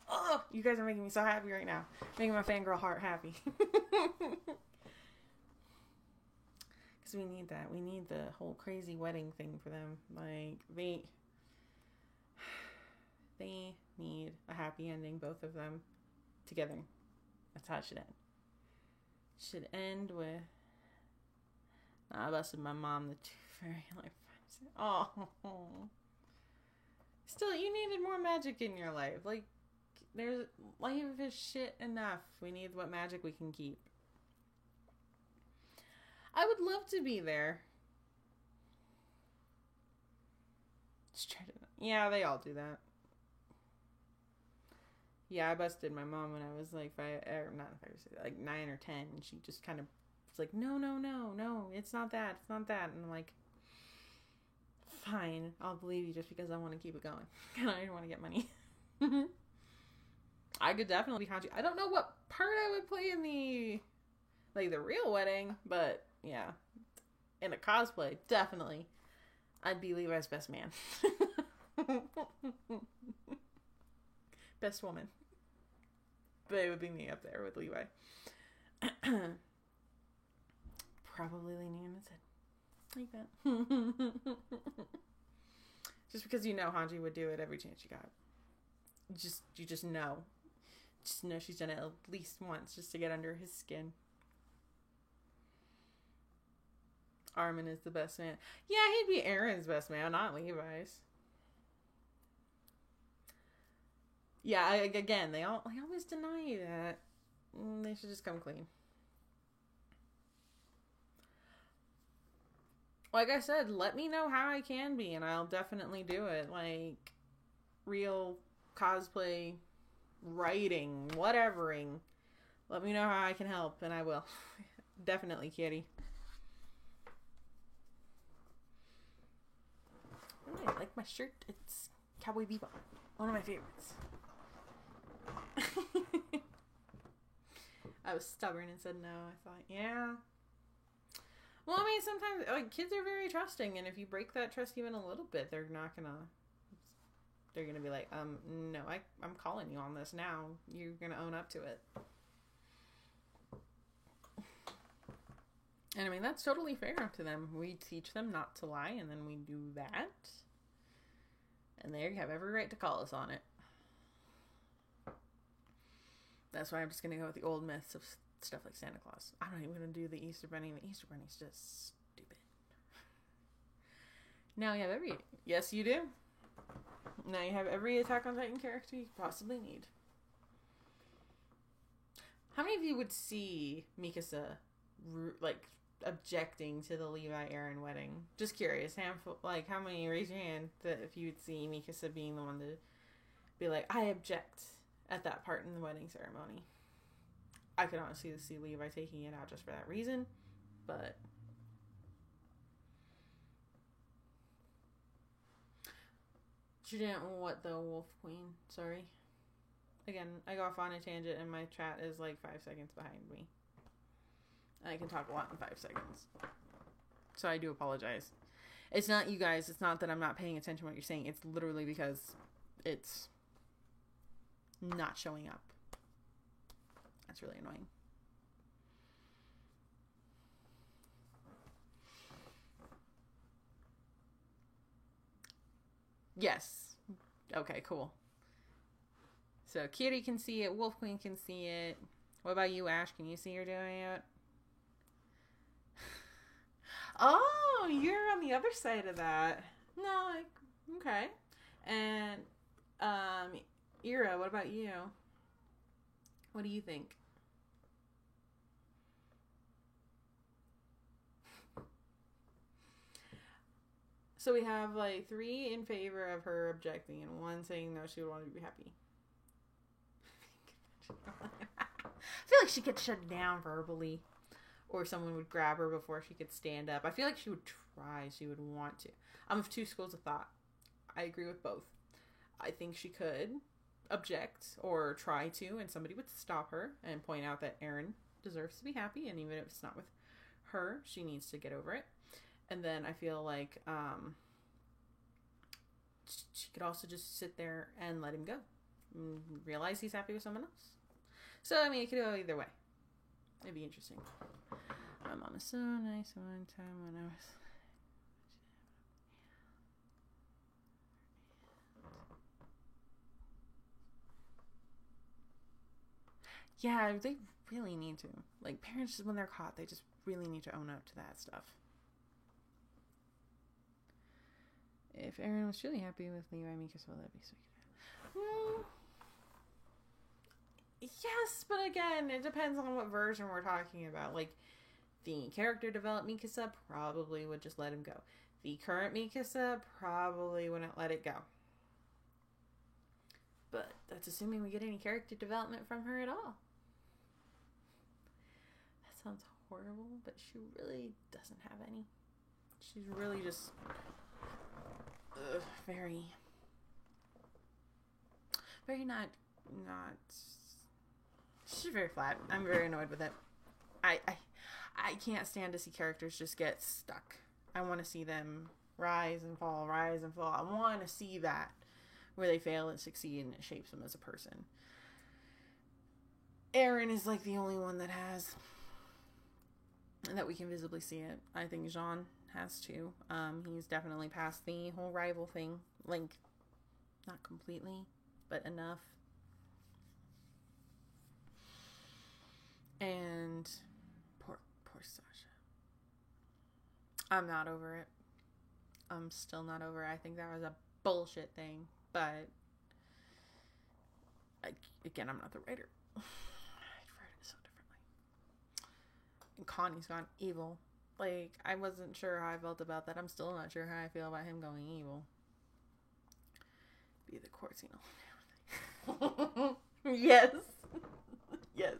Oh, you guys are making me so happy right now. Making my fangirl heart happy. Because we need that. We need the whole crazy wedding thing for them. Like, they need a happy ending, both of them together. That's how it should end. It should end with, I busted my mom, the two fairy life. Oh. Still, you needed more magic in your life. Like, there's, life is shit enough. We need what magic we can keep. I would love to be there. Just try to, yeah, they all do that. Yeah, I busted my mom when I was like 9 or 10, and she just kind of was like, no, it's not that, and I'm like, fine, I'll believe you just because I want to keep it going, and I want to get money. I could definitely be Hanji. I don't know what part I would play in the real wedding, but yeah, in a cosplay, definitely, I'd be Levi's best man. Best woman. But it would be me up there with Levi. Probably leaning in his head. Like that. Just because you know Hanji would do it every chance you got. You just know. Just know she's done it at least once just to get under his skin. Armin is the best man. Yeah, he'd be Aaron's best man, not Levi's. Yeah, again, they always deny that. They should just come clean. Like I said, let me know how I can be, and I'll definitely do it. Like, real cosplay, writing, whatevering. Let me know how I can help, and I will. Definitely, kitty. Oh, I like my shirt. It's Cowboy Bebop. One of my favorites. I was stubborn and said no. I thought, yeah. Well, I mean, sometimes like kids are very trusting, and if you break that trust even a little bit, they're gonna be like, no, I'm calling you on this now. You're gonna own up to it. And I mean, that's totally fair to them. We teach them not to lie, and then we do that. And they have every right to call us on it. That's why I'm just going to go with the old myths of stuff like Santa Claus. I'm not even going to do the Easter Bunny. The Easter Bunny's just stupid. Now you have yes, you do. Now you have every Attack on Titan character you possibly need. How many of you would see Mikasa, like, objecting to the Levi-Aaron wedding? Just curious. Handful, like, how many, raise your hand, that if you would see Mikasa being the one to be like, I object at that part in the wedding ceremony. I could honestly see Levi taking it out just for that reason, but she didn't what the Wolf Queen, sorry. Again, I go off on a tangent and my chat is like 5 seconds behind me. I can talk a lot in 5 seconds. So I do apologize. It's not you guys, it's not that I'm not paying attention to what you're saying, it's literally because it's not showing up. That's really annoying. Yes. Okay, cool. So Kitty can see it, Wolf Queen can see it. What about you, Ash? Can you see her doing it? Oh, you're on the other side of that. No, like, okay. And Ira, what about you? What do you think? So we have like 3 in favor of her objecting and 1 saying no, she would want to be happy. I feel like she gets shut down verbally. or someone would grab her before she could stand up. I feel like she would try. She would want to. I'm of two schools of thought. I agree with both. I think she could object or try to, and somebody would stop her and point out that Aaron deserves to be happy, and even if it's not with her, she needs to get over it. And then I feel like she could also just sit there and let him go. Realize he's happy with someone else. So, I mean, it could go either way. It'd be interesting. My mom is so nice one time when I was... Yeah, they really need to. Like, parents, when they're caught, they just really need to own up to that stuff. If Aaron was truly happy with Levi Mikasa, that'd be so good. Yes, but again, it depends on what version we're talking about. Like, the character developed Mikasa probably would just let him go. The current Mikasa probably wouldn't let it go. But that's assuming we get any character development from her at all. That sounds horrible, but she really doesn't have any. She's really just very not. She's very flat. I'm very annoyed with it. I can't stand to see characters just get stuck. I want to see them rise and fall. I want to see that, where they fail and succeed, and it shapes them as a person. Aaron is like the only one that has, and that we can visibly see it. I think Jean has too. He's definitely past the whole rival thing. Like, not completely, but enough. And poor Sasha. I'm not over it. I'm still not over it. I think that was a bullshit thing. But again, I'm not the writer. I write it so differently. And Connie's gone evil. Like, I wasn't sure how I felt about that. I'm still not sure how I feel about him going evil. Be the court scene. Yes. Yes.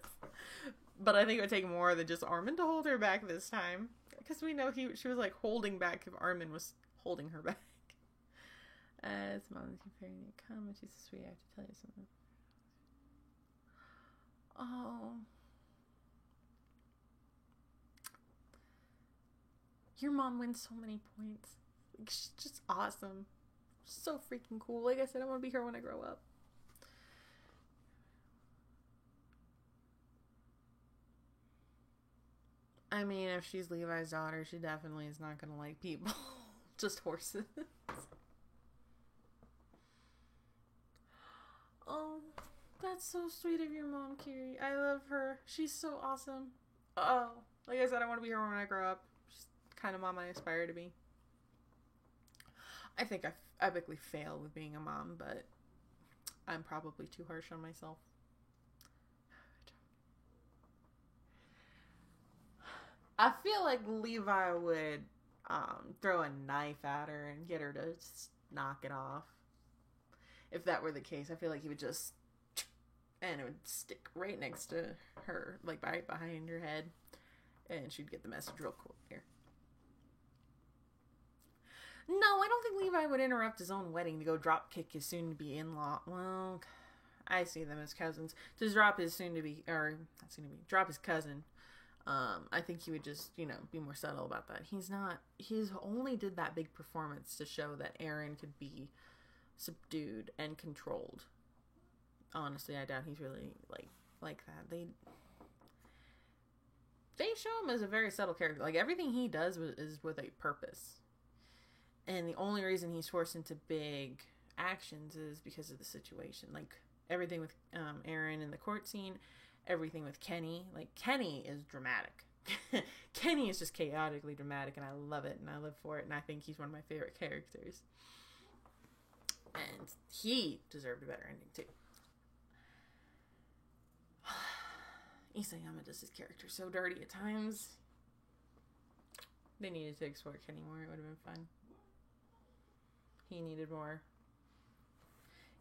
But I think it would take more than just Armin to hold her back this time. Because we know she was like holding back if Armin was holding her back. As mom is preparing to come, and she's so sweet. I have to tell you something. Oh. Your mom wins so many points. Like, she's just awesome. So freaking cool. Like I said, I want to be her when I grow up. I mean, if she's Levi's daughter, she definitely is not going to like people. Just horses. Oh, that's so sweet of your mom, Kiri. I love her. She's so awesome. Oh, like I said, I want to be her when I grow up. She's the kind of mom I aspire to be. I think I epically fail with being a mom, but I'm probably too harsh on myself. I feel like Levi would throw a knife at her and get her to knock it off. If that were the case, I feel like he would just, and it would stick right next to her, like right behind her head, and she'd get the message real cool here. No, I don't think Levi would interrupt his own wedding to go drop kick his soon-to-be in-law. Well, I see them as cousins. To drop his drop his cousin. I think he would just, be more subtle about that. He's only did that big performance to show that Aaron could be subdued and controlled. Honestly, I doubt he's really like that. They show him as a very subtle character. Like, everything he does is with a purpose. And the only reason he's forced into big actions is because of the situation. Like, everything with Aaron in the court scene, everything with Kenny. Like, Kenny is dramatic. Kenny is just chaotically dramatic, and I love it, and I live for it, and I think he's one of my favorite characters. And he deserved a better ending, too. Isayama does his character so dirty at times. They needed to explore Kenny more. It would have been fun. He needed more.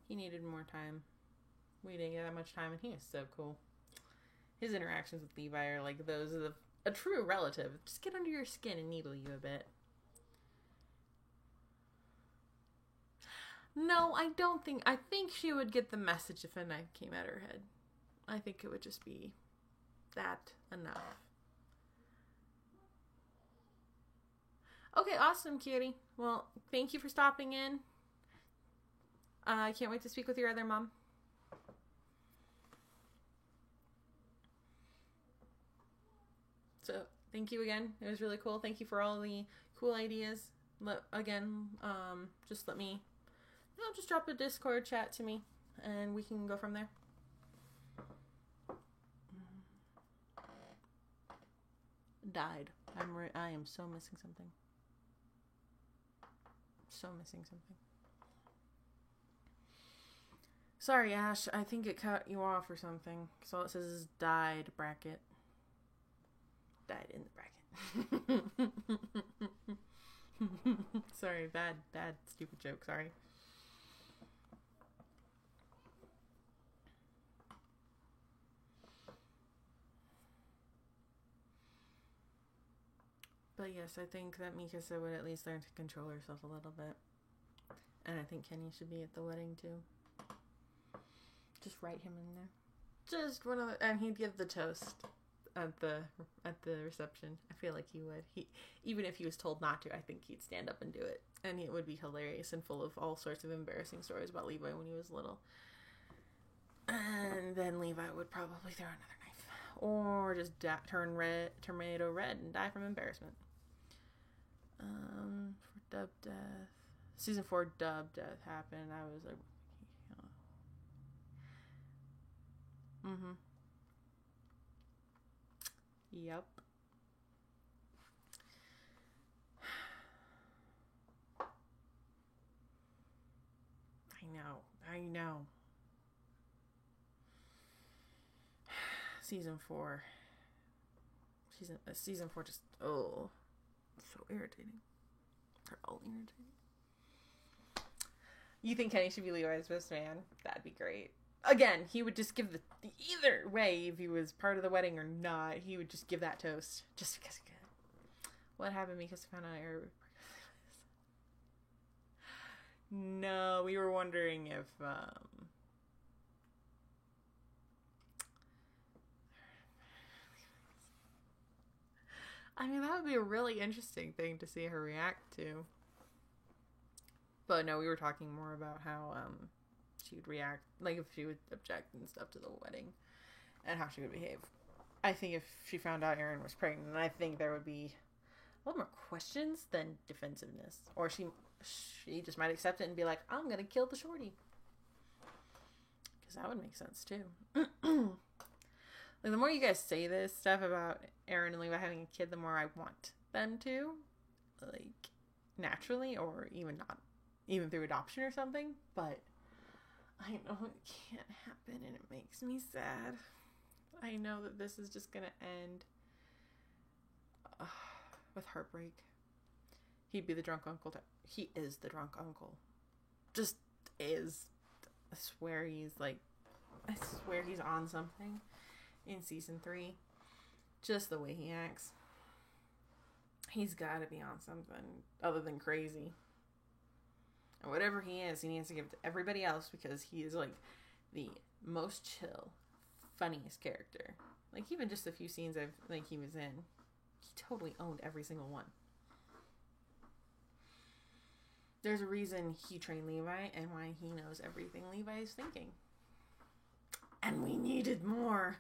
He needed more time. We didn't get that much time, and he is so cool. His interactions with Levi are like those of a true relative just get under your skin and needle you a bit. No, I don't think. I think she would get the message if a knife came at her head. I think it would just be that enough. Okay, awesome, cutie. Well, thank you for stopping in. I can't wait to speak with your other mom. So, thank you again. It was really cool. Thank you for all the cool ideas. Just let me, just drop a Discord chat to me, and we can go from there. Died. I am so missing something. Sorry, Ash. I think it cut you off or something. So all it says is died bracket. Died in the bracket. Sorry, bad, stupid joke. Sorry. But yes, I think that Mikasa would at least learn to control herself a little bit. And I think Kenny should be at the wedding too. Just write him in there. Just one of the, and he'd give the toast at the reception. I feel like he would. Even if he was told not to, I think he'd stand up and do it. And it would be hilarious and full of all sorts of embarrassing stories about Levi when he was little. And then Levi would probably throw another knife. Or just turn tomato red and die from embarrassment. For dub death. Season 4 dub death happened. I was like, Yep. I know. Season 4 just, so irritating. They're all irritating. You think Kenny should be Levi's best man? That'd be great. Again, he would just give the either way, if he was part of the wedding or not, he would just give that toast just because he could. What happened because I found out Aaron? No, we were wondering if I mean, that would be a really interesting thing to see her react to. But no, we were talking more about how she would react, like if she would object and stuff to the wedding, and how she would behave. I think if she found out Aaron was pregnant, I think there would be a lot more questions than defensiveness. Or she just might accept it and be like, I'm gonna kill the shorty. Because that would make sense too. Like, the more you guys say this stuff about Aaron and Levi having a kid, the more I want them to. Like, naturally, or even not. Even through adoption or something. But I know it can't happen and it makes me sad. I know that this is just gonna end with heartbreak. He'd be the drunk uncle. He is the drunk uncle. Just is. I swear he's on something in season 3. Just the way he acts. He's gotta be on something other than crazy. And whatever he is, he needs to give it to everybody else, because he is like the most chill, funniest character. Like, even just a few scenes he was in, he totally owned every single one. There's a reason he trained Levi and why he knows everything Levi is thinking. And we needed more.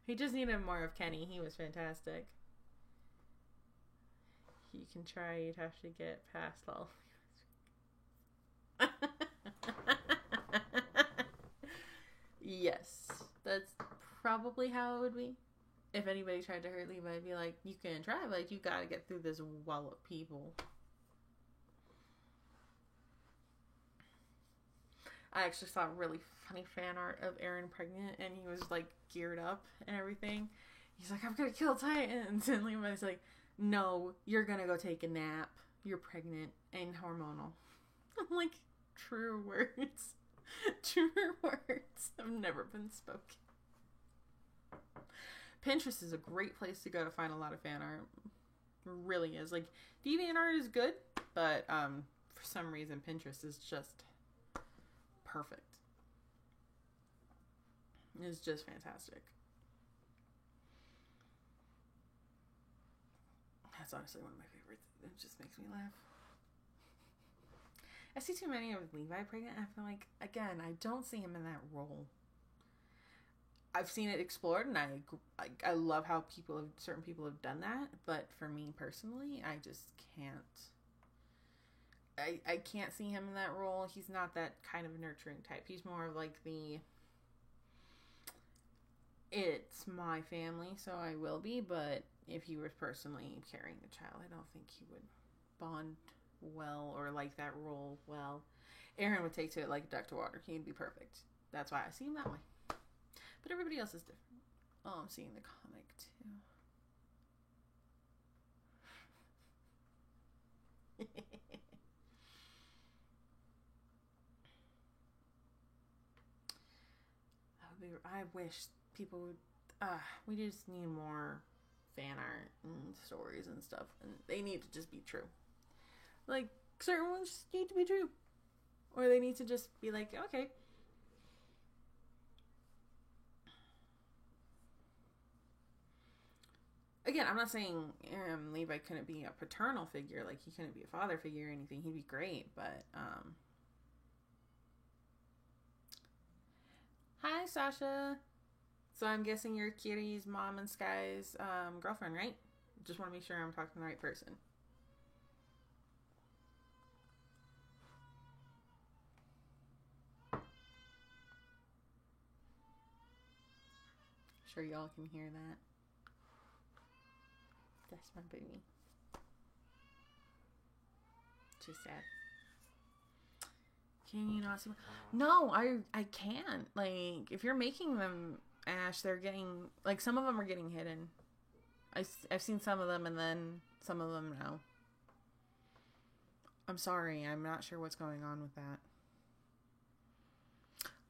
We just needed more of Kenny. He was fantastic. You can try. You'd have to get past all. Yes. That's probably how it would be. If anybody tried to hurt Levi, I'd be like, you can try, but you gotta get through this wall of people. I actually saw really funny fan art of Aaron pregnant, and he was like geared up and everything. He's like, I'm gonna kill Titans, and Levi's like, no, you're gonna go take a nap. You're pregnant and hormonal. I'm like, true words. True words have never been spoken. Pinterest is a great place to go to find a lot of fan art. It really is. Like, DeviantArt is good, but for some reason Pinterest is just perfect. It's just fantastic. That's honestly one of my favorites. It just makes me laugh. I see too many of Levi pregnant, and I feel like, again, I don't see him in that role. I've seen it explored, and I love how certain people have done that, but for me personally, I just can't. I can't see him in that role. He's not that kind of nurturing type. He's more of like it's my family, so I will be, but if he was personally carrying the child, I don't think he would bond well or like that role well. Aaron would take to it like a duck to water. He'd be perfect. That's why I see him that way. But everybody else is different. Oh, I'm seeing the comic too. I wish people would. We just need more fan art and stories and stuff, and they need to just be true. Like, certain ones just need to be true, or they need to just be like, okay. Again, I'm not saying Levi couldn't be a paternal figure, like he couldn't be a father figure or anything. He'd be great, but Hi, Sasha. So I'm guessing you're Kitty's mom and Sky's girlfriend, right? Just want to make sure I'm talking to the right person. Sure y'all can hear that. That's my baby. She's sad. Can you not see? No, I can't. Like, if you're making them, Ash, they're getting, like, some of them are getting hidden. I've seen some of them, and then some of them no. I'm sorry. I'm not sure what's going on with that.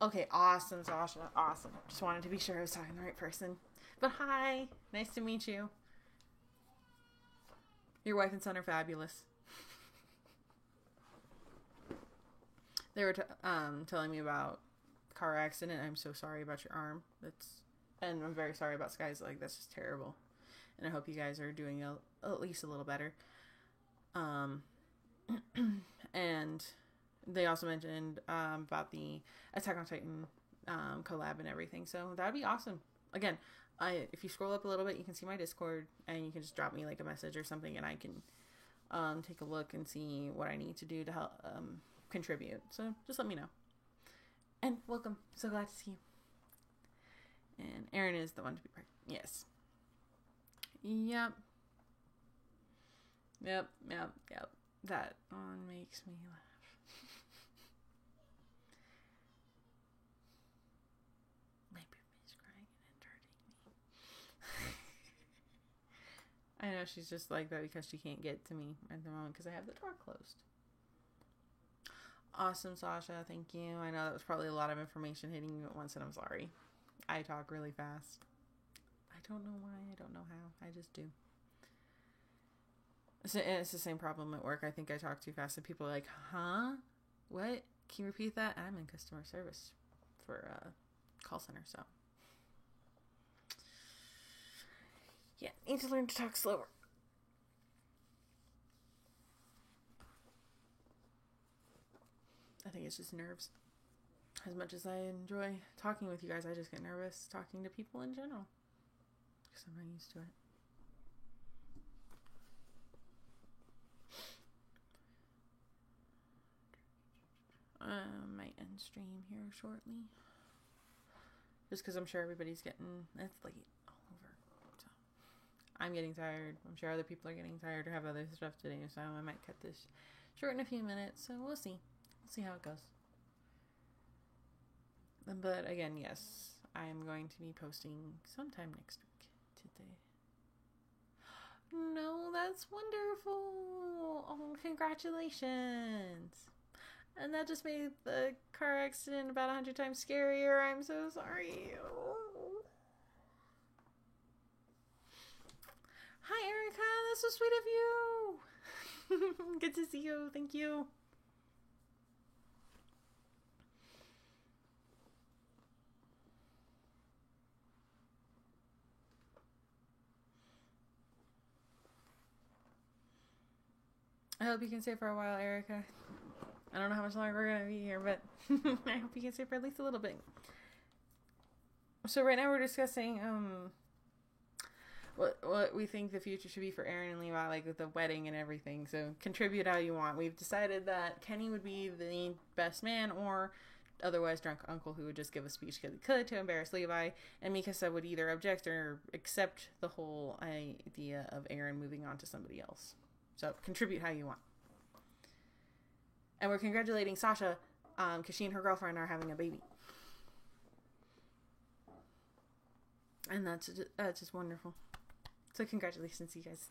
Okay, awesome, Sasha. Awesome. Just wanted to be sure I was talking to the right person. But hi. Nice to meet you. Your wife and son are fabulous. They were telling me about car accident. I'm so sorry about your arm. And I'm very sorry about Sky's leg. That's just terrible. And I hope you guys are doing at least a little better. And they also mentioned about the Attack on Titan collab and everything. So that'd be awesome. Again, if you scroll up a little bit, you can see my Discord, and you can just drop me like a message or something, and I can take a look and see what I need to do to help contribute. So just let me know. And welcome. So glad to see you. And Aaron is the one to be pregnant. Yes. Yep. That one makes me laugh. My baby's crying and hurting me. I know she's just like that because she can't get to me at the moment because I have the door closed. Awesome, Sasha. Thank you. I know that was probably a lot of information hitting you at once, and I'm sorry. I talk really fast. I don't know why. I don't know how. I just do. It's the same problem at work. I think I talk too fast, and people are like, huh? What? Can you repeat that? I'm in customer service for a call center, so. Yeah, need to learn to talk slower. I think it's just nerves. As much as I enjoy talking with you guys, I just get nervous talking to people in general. Because I'm not used to it. Might end stream here shortly. Just because I'm sure everybody's it's late all over. So I'm getting tired. I'm sure other people are getting tired or have other stuff to do. So I might cut this short in a few minutes. So we'll see. We'll see how it goes. But again, yes, I'm going to be posting sometime next week today. No, that's wonderful. Oh, congratulations. And that just made the car accident about 100 times scarier. I'm so sorry. Oh. Hi, Erica. That's so sweet of you. Good to see you. Thank you. I hope you can stay for a while, Erica. I don't know how much longer we're going to be here, but I hope you can stay for at least a little bit. So right now we're discussing what we think the future should be for Aaron and Levi, like with the wedding and everything. So contribute how you want. We've decided that Kenny would be the best man, or otherwise drunk uncle who would just give a speech because he could to embarrass Levi, and Mikasa would either object or accept the whole idea of Aaron moving on to somebody else. So contribute how you want. And we're congratulating Sasha because she and her girlfriend are having a baby. And that's just wonderful. So congratulations, you guys.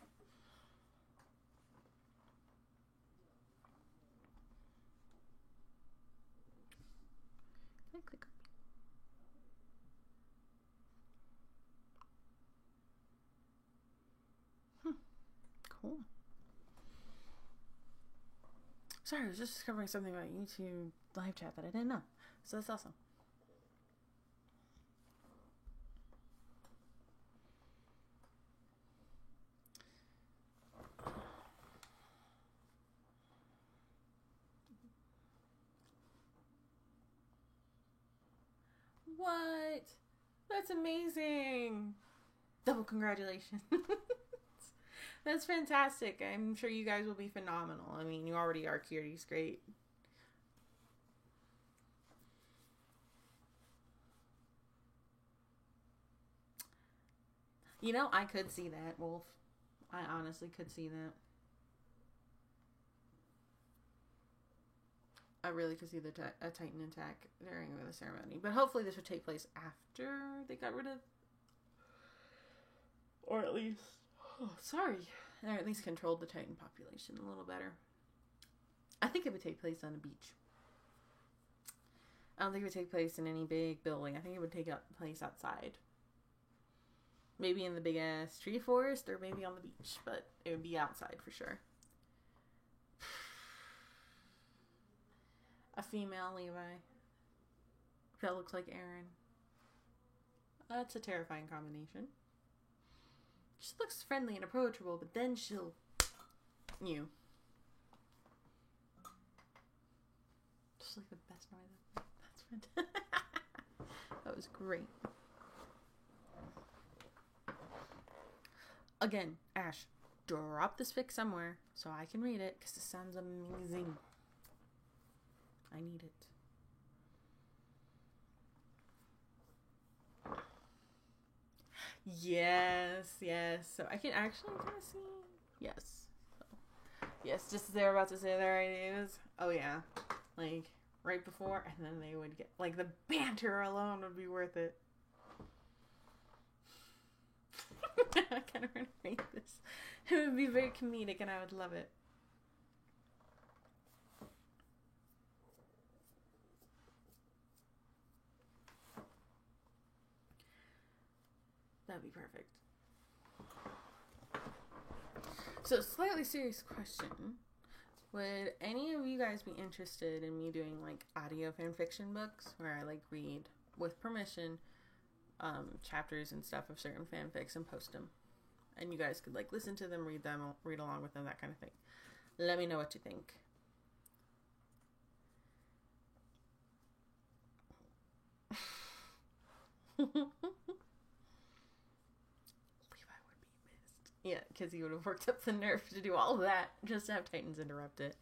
Can I click? Cool. Sorry, I was just discovering something about YouTube live chat that I didn't know. So that's awesome. What? That's amazing. Double congratulations. That's fantastic. I'm sure you guys will be phenomenal. I mean, you already are. Kiri's great. You know, I could see that, Wolf. I honestly could see that. I really could see a Titan attack during the ceremony. But hopefully this would take place after they got rid of... Or at least... Oh, sorry. Or at least controlled the Titan population a little better. I think it would take place on a beach. I don't think it would take place in any big building. I think it would take place outside. Maybe in the big ass tree forest, or maybe on the beach. But it would be outside for sure. A female Levi that looks like Aaron. That's a terrifying combination. She looks friendly and approachable, but then she'll... You. Just like the best noise. That's fantastic. That was great. Again, Ash, drop this fic somewhere so I can read it, because it sounds amazing. I need it. Yes. So I can actually kind of see. Yes. So, yes, just as they were about to say their ideas. Oh, yeah. Like, right before, and then they would get... Like, the banter alone would be worth it. I kind of want to read this. It would be very comedic, and I would love it. That'd be perfect. So, slightly serious question. Would any of you guys be interested in me doing, like, audio fanfiction books where I, like, read, with permission, chapters and stuff of certain fanfics and post them? And you guys could, like, listen to them, read along with them, that kind of thing. Let me know what you think. Yeah, because he would have worked up the nerve to do all of that just to have Titans interrupt it.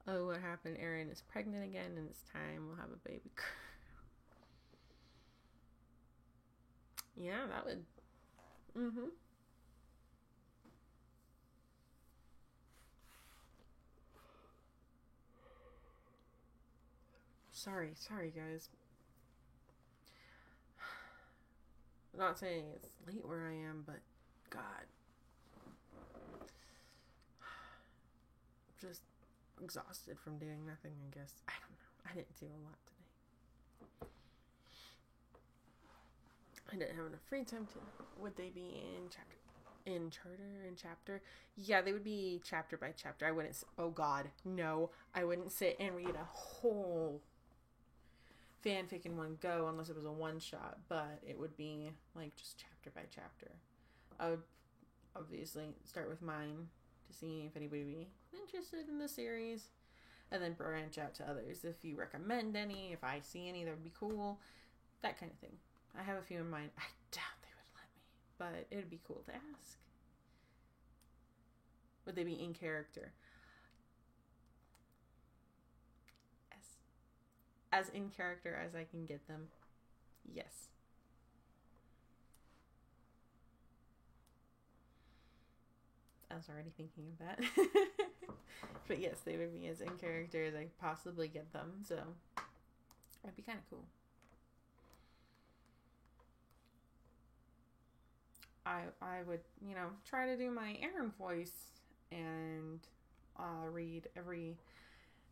Oh, what happened? Aaron is pregnant again, and it's time we'll have a baby. Yeah, that would... Mm-hmm. Sorry, guys. I'm not saying it's late where I am, but God. Just exhausted from doing nothing, I guess. I don't know. I didn't do a lot today. I didn't have enough free time to... Would they be in chapter In charter and chapter, yeah, they would be chapter by chapter. I wouldn't. Oh God, no! I wouldn't sit and read a whole fanfic in one go unless it was a one shot. But it would be like just chapter by chapter. I would obviously start with mine to see if anybody would be interested in the series, and then branch out to others. If you recommend any, if I see any that would be cool, that kind of thing. I have a few in mind. I doubt they would let me, but it'd be cool to ask. Would they be in character? As in character as I can get them. Yes. I was already thinking of that. But yes, they would be as in character as I possibly get them. So that'd be kind of cool. I would, try to do my Aaron voice and read every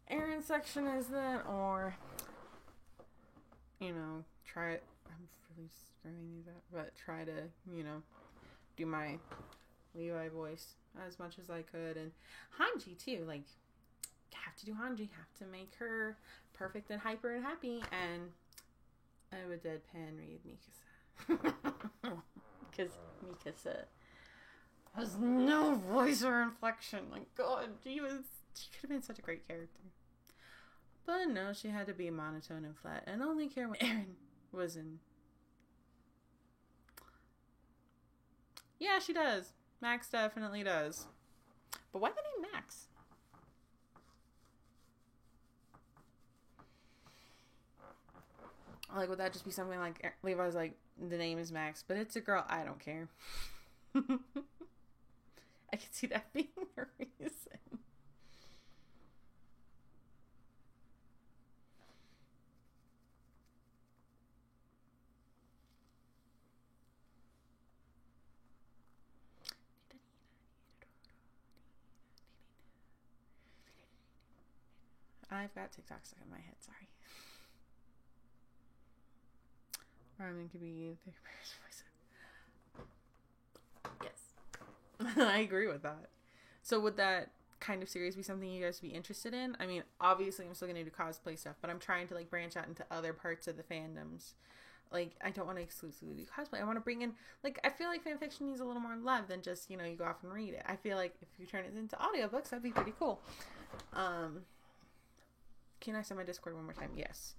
Aaron section as that, or try it. I'm really screwing these up, but try to do my Levi voice as much as I could, and Hanji too. Like, have to do Hanji, have to make her perfect and hyper and happy, and I would deadpan read Mikasa. Because Mikasa has no voice or inflection. Like, God, she could have been such a great character. But no, she had to be monotone and flat, and only care when Aaron was in. Yeah, she does. Max definitely does. But why the name Max? Like, would that just be something like Levi's like, the name is Max, but it's a girl? I don't care. I can see that being a reason. I've got TikTok stuck in my head, sorry. Ramen could be the Yes. I agree with that. So would that kind of series be something you guys would be interested in? I mean, obviously I'm still going to do cosplay stuff, but I'm trying to like branch out into other parts of the fandoms. Like, I don't want to exclusively do cosplay. I want to bring in, like, I feel like fanfiction needs a little more love than just, you go off and read it. I feel like if you turn it into audiobooks, that'd be pretty cool. Can I send my Discord one more time? Yes.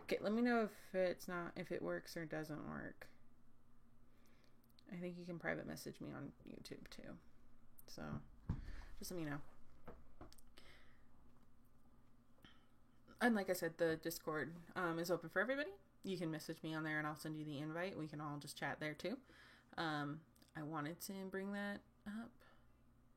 Okay, let me know if it works or doesn't work. I think you can private message me on YouTube too. So, just let me know. And like I said, the Discord is open for everybody. You can message me on there and I'll send you the invite. We can all just chat there too. I wanted to bring that up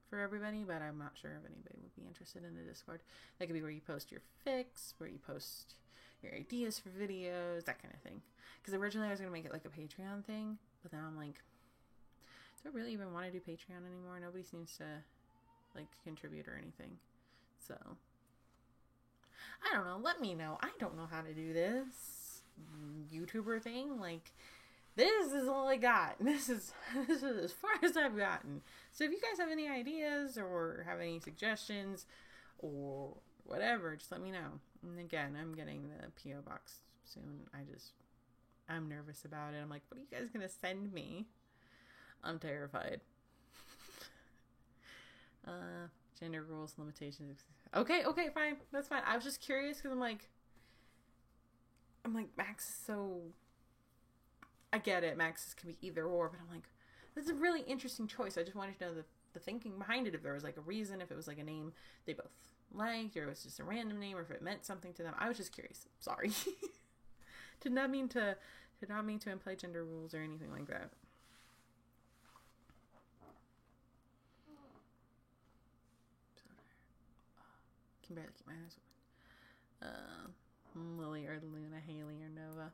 for everybody, but I'm not sure if anybody would be interested in the Discord. That could be where you post your fics, where you post your ideas for videos, that kind of thing. Because originally I was going to make it like a Patreon thing, but now I'm like, do I really even want to do Patreon anymore? Nobody seems to like contribute or anything. So, I don't know. Let me know. I don't know how to do this YouTuber thing. Like, this is all I got. This is as far as I've gotten. So if you guys have any ideas or have any suggestions or whatever, just let me know. And again, I'm getting the P.O. box soon. I'm nervous about it. I'm like, what are you guys going to send me? I'm terrified. Gender rules, limitations. Okay, fine. That's fine. I was just curious because I'm like, Max is so... I get it. Max's can be either or, but I'm like, that's a really interesting choice. I just wanted to know the thinking behind it. If there was like a reason, if it was like a name they both liked, or it was just a random name, or if it meant something to them. I was just curious. Sorry. Did not mean to imply gender rules or anything like that. Can barely keep my eyes open. Lily or Luna, Haley or Nova.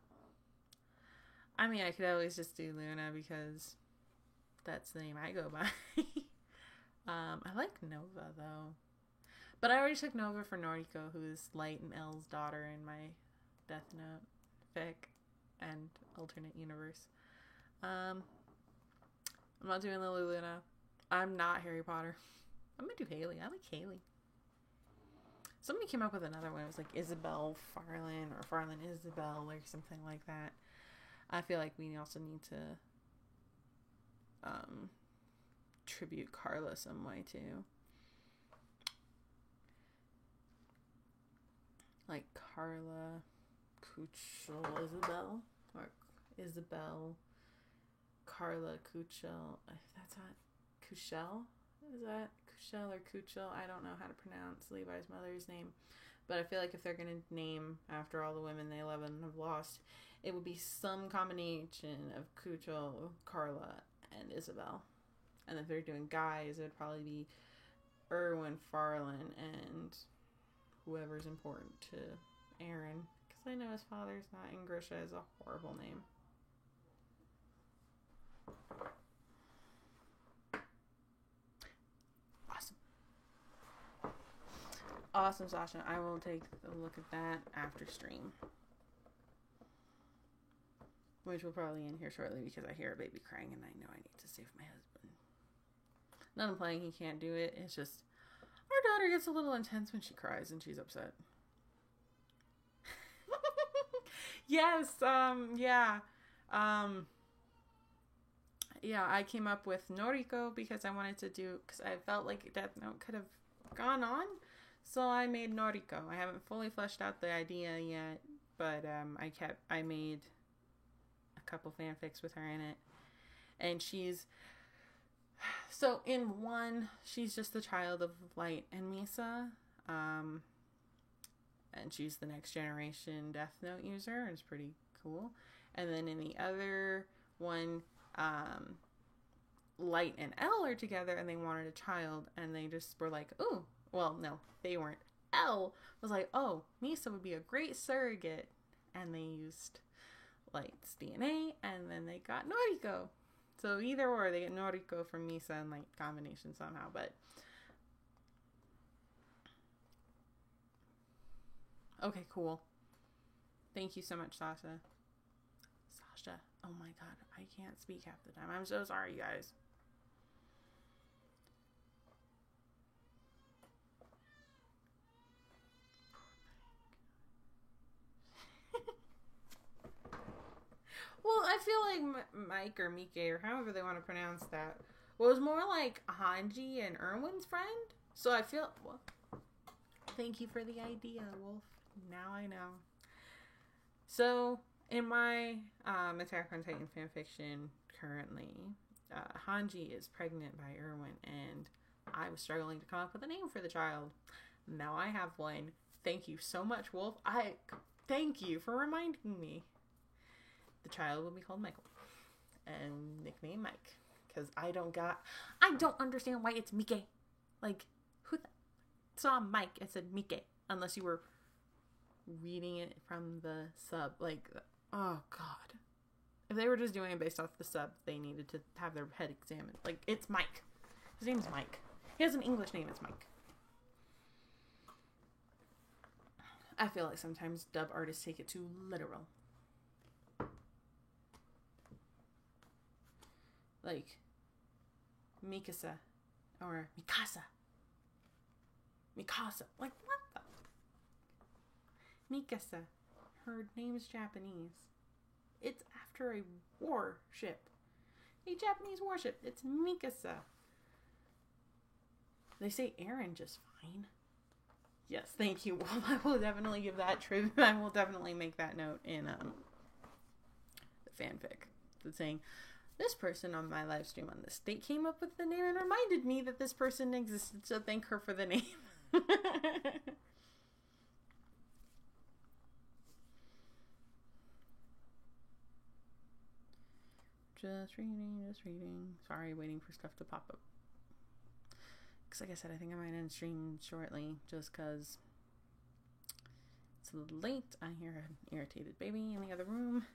I mean, I could always just do Luna because that's the name I go by. I like Nova though. But I already took Nova for Noriko, who is Light and Elle's daughter in my Death Note fic and alternate universe. I'm not doing Lily Luna. I'm not Harry Potter. I'm gonna do Haley. I like Haley. Somebody came up with another one. It was like Isabel Farland or Farland Isabel or something like that. I feel like we also need to tribute Carla some way too. Like Carla Cuchel Isabel or Isabel Carla Cuchel. That's not Cuchel. Is that Cuchel or Cuchel? I don't know how to pronounce Levi's mother's name, but I feel like if they're gonna name after all the women they love and have lost, it would be some combination of Cuchel, Carla, and Isabel. And if they're doing guys, it would probably be Erwin, Farland, and whoever's important to Aaron. Because I know his father's not, and Grisha is a horrible name. Awesome, Sasha. I will take a look at that after stream. Which will probably end here shortly because I hear a baby crying and I know I need to save my husband. Not implying he can't do it. It's just our daughter gets a little intense when she cries and she's upset. Yes, yeah. Yeah, I came up with Noriko because I wanted to do, because I felt like Death Note could have gone on. So I made Noriko. I haven't fully fleshed out the idea yet, but I made a couple fanfics with her in it. And so in one, she's just the child of Light and Misa. And she's the next generation Death Note user, and it's pretty cool. And then in the other one, Light and Elle are together and they wanted a child, and they just were like, ooh. Well, no, they weren't. Elle was like, oh, Misa would be a great surrogate. And they used Light's DNA, and then they got Noriko. So either or, they get Noriko from Misa and Light combination somehow. But okay, cool. Thank you so much, Sasha. Sasha. Oh my god, I can't speak half the time. I'm so sorry, you guys. Well, I feel like Mike or Mike or however they want to pronounce that was more like Hanji and Erwin's friend. So I feel, well, thank you for the idea, Wolf. Now I know. So in my Attack on Titan fanfiction currently, Hanji is pregnant by Erwin, and I was struggling to come up with a name for the child. Now I have one. Thank you so much, Wolf. Thank you for reminding me. The child will be called Michael, and nickname Mike, because I don't understand why it's Mike. Like, who saw Mike and said Mike, unless you were reading it from the sub. Like, oh god, if they were just doing it based off the sub, they needed to have their head examined. Like, it's Mike. His name's Mike. He has an English name. It's Mike. I feel like sometimes dub artists take it too literal. Like, Mikasa, or Mikasa. Like, what the? Mikasa. Her name's Japanese. It's after a warship. A Japanese warship. It's Mikasa. They say Aaron just fine. Yes, thank you. Well, I will definitely give that tribute. I will definitely make that note in the fanfic. That's saying, this person on my live stream on this date came up with the name and reminded me that this person existed, so thank her for the name. Just reading. Sorry, waiting for stuff to pop up. Because like I said, I think I might end stream shortly, just because it's a little late. I hear an irritated baby in the other room,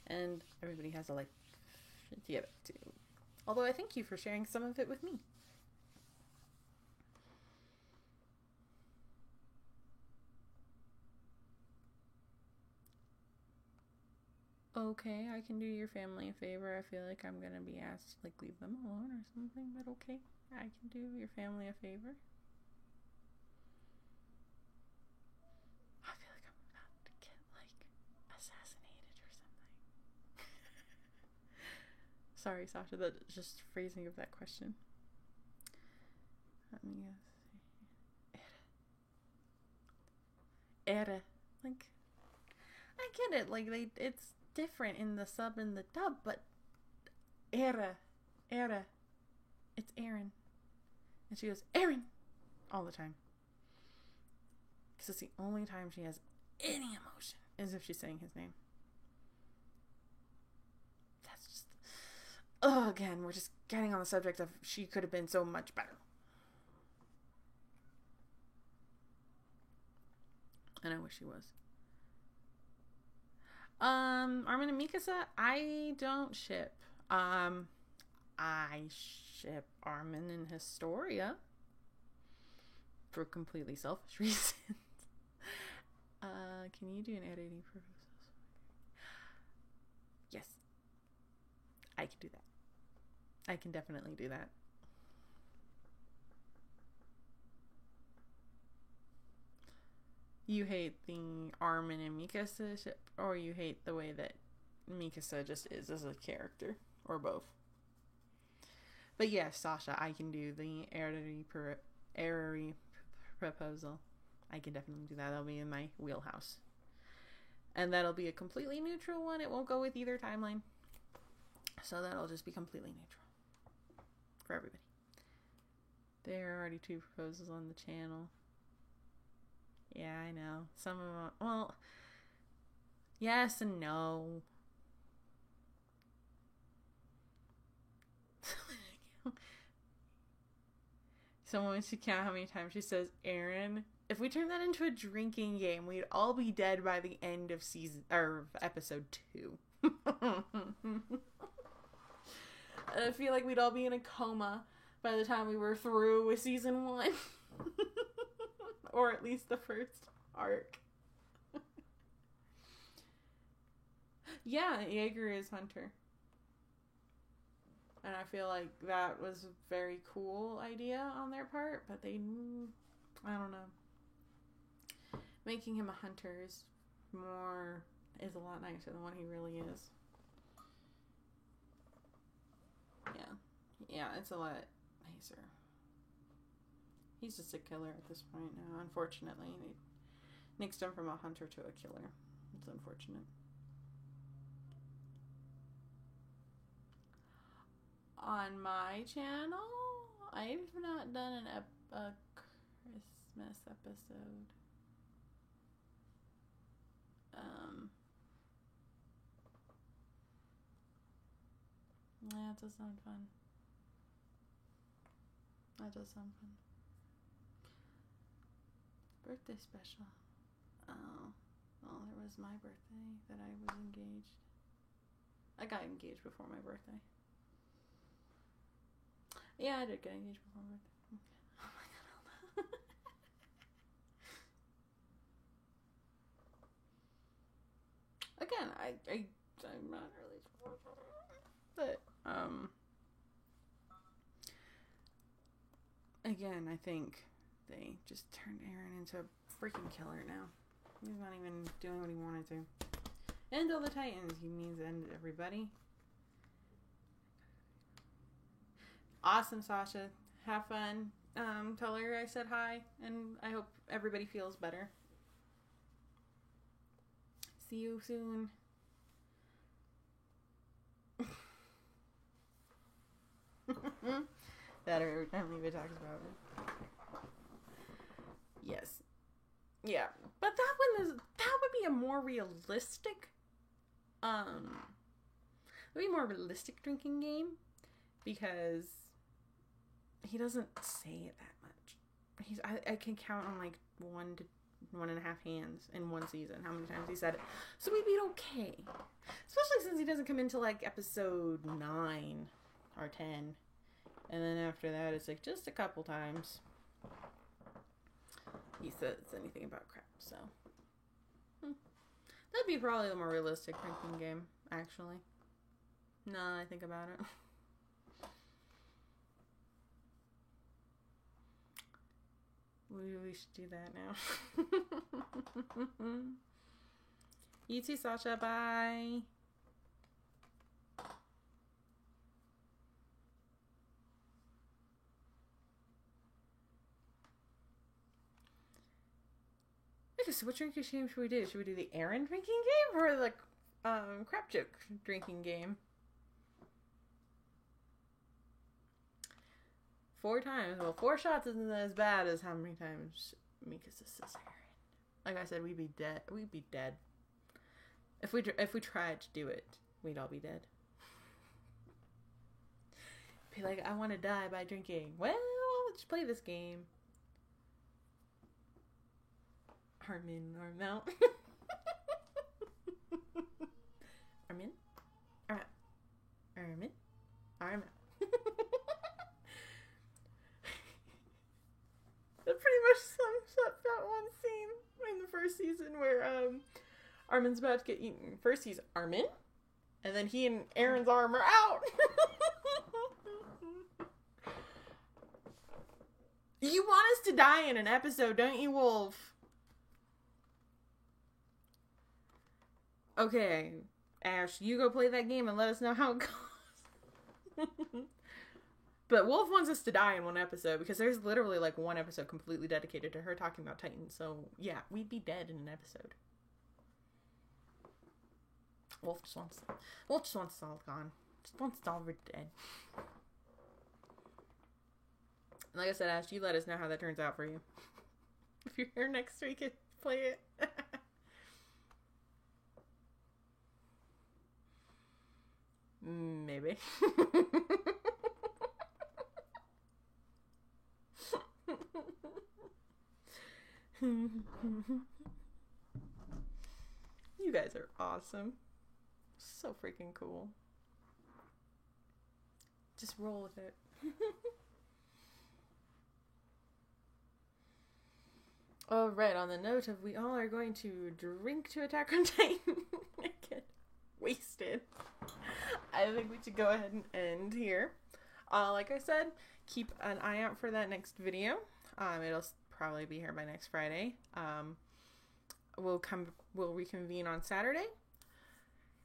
and everybody has a life to give it to. Although I thank you for sharing some of it with me. Okay, I can do your family a favor. I feel like I'm gonna be asked to, like, leave them alone or something, but okay. I can do your family a favor. I feel like I'm about to get, like, assassinated or something. Sorry, Sasha, that's just phrasing of that question. Let me see. Era. Like, I get it. Like, it's different in the sub and the dub, but Era. It's Aaron. And she goes, Aaron! All the time. Because it's the only time she has any emotion is if she's saying his name. That's just... Oh, again, we're just getting on the subject of she could have been so much better. And I wish she was. Armin and Mikasa, I don't ship. I ship Armin and Historia for completely selfish reasons. Can you do an editing process? Yes. I can do that. I can definitely do that. You hate the Armin and Mikasa ship, or you hate the way that Mikasa just is as a character, or both? But yes, Sasha, I can do the Erary proposal. I can definitely do that. That'll be in my wheelhouse. And that'll be a completely neutral one. It won't go with either timeline. So that'll just be completely neutral for everybody. There are already 2 proposals on the channel. Yeah, I know. Some of them, well, yes and no. Someone should count how many times she says Aaron. If we turn that into a drinking game, we'd all be dead by the end of episode 2. I feel like we'd all be in a coma by the time we were through with season 1. Or at least the first arc. Yeah, Jaeger is Hunter. And I feel like that was a very cool idea on their part, but they, I don't know. Making him a hunter is a lot nicer than what he really is. Yeah, it's a lot nicer. He's just a killer at this point now, unfortunately. They nixed him from a hunter to a killer. It's unfortunate. On my channel, I've not done a Christmas episode. Yeah, it does sound fun. That does sound fun. Birthday special. Oh, well, there was my birthday that I was engaged. I got engaged before my birthday. Yeah, I did get engaged before my birthday. Oh my god, again, I'm not really sure. But, again, I think they just turned Aaron into a freaking killer now. He's not even doing what he wanted to. End all the Titans. He means end everybody. Awesome, Sasha. Have fun. Tell her I said hi, and I hope everybody feels better. See you soon. That every time Levi talks about it. Yes. Yeah. But that would be a more realistic drinking game, because he doesn't say it that much. I can count on like 1 to 1.5 hands in one season how many times he said it. So we'd be okay. Especially since he doesn't come into like episode 9 or 10. And then after that it's like just a couple times he says anything about crap. So that'd be probably the more realistic drinking game. actually. No, I think about it. We should do that now. You too, Sasha. Bye. Okay, so what drinking game should we do? Should we do the Aaron drinking game or the crap joke drinking game? 4 times. Well, 4 shots isn't as bad as how many times Mika's a cesarean. Like I said, we'd be dead. We'd be dead. If we tried to do it, we'd all be dead. Be like, I want to die by drinking. Well, let's play this game. Armin, Armel. Armin? Armin? Armel. That pretty much sums up that one scene in the first season where Armin's about to get eaten. First he's Armin, and then he and Aaron's arm are out. You want us to die in an episode, don't you, Wolf? Okay, Ash, you go play that game and let us know how it goes. But Wolf wants us to die in one episode because there's literally like one episode completely dedicated to her talking about Titan. So yeah, we'd be dead in an episode. Wolf just wants us all gone. Just wants us all dead. Like I said, Ash, you let us know how that turns out for you. If you're here next week, play it. Maybe. You guys are awesome. So freaking cool. Just roll with it. Alright, on the note of we all are going to drink to Attack on Titan and get wasted, I think we should go ahead and end here. Like I said, keep an eye out for that next video. It'll probably be here by next Friday. We'll reconvene on Saturday.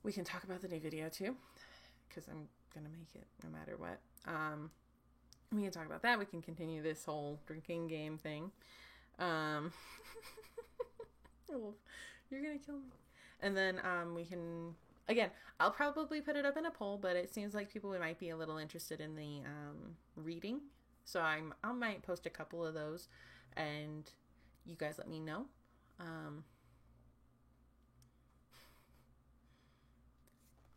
We can talk about the new video too, because I'm gonna make it no matter what. We can talk about that. We can continue this whole drinking game thing. You're gonna kill me. And then we can, again, I'll probably put it up in a poll, but it seems like people might be a little interested in the reading, so I might post a couple of those, and you guys let me know.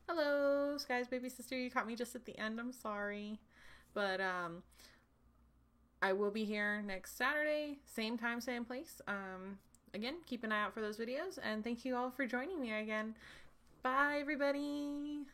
Hello, Sky's baby sister. You caught me just at the end. I'm sorry, but I will be here next Saturday, same time, same place. Again, keep an eye out for those videos, and thank you all for joining me again. Bye, everybody.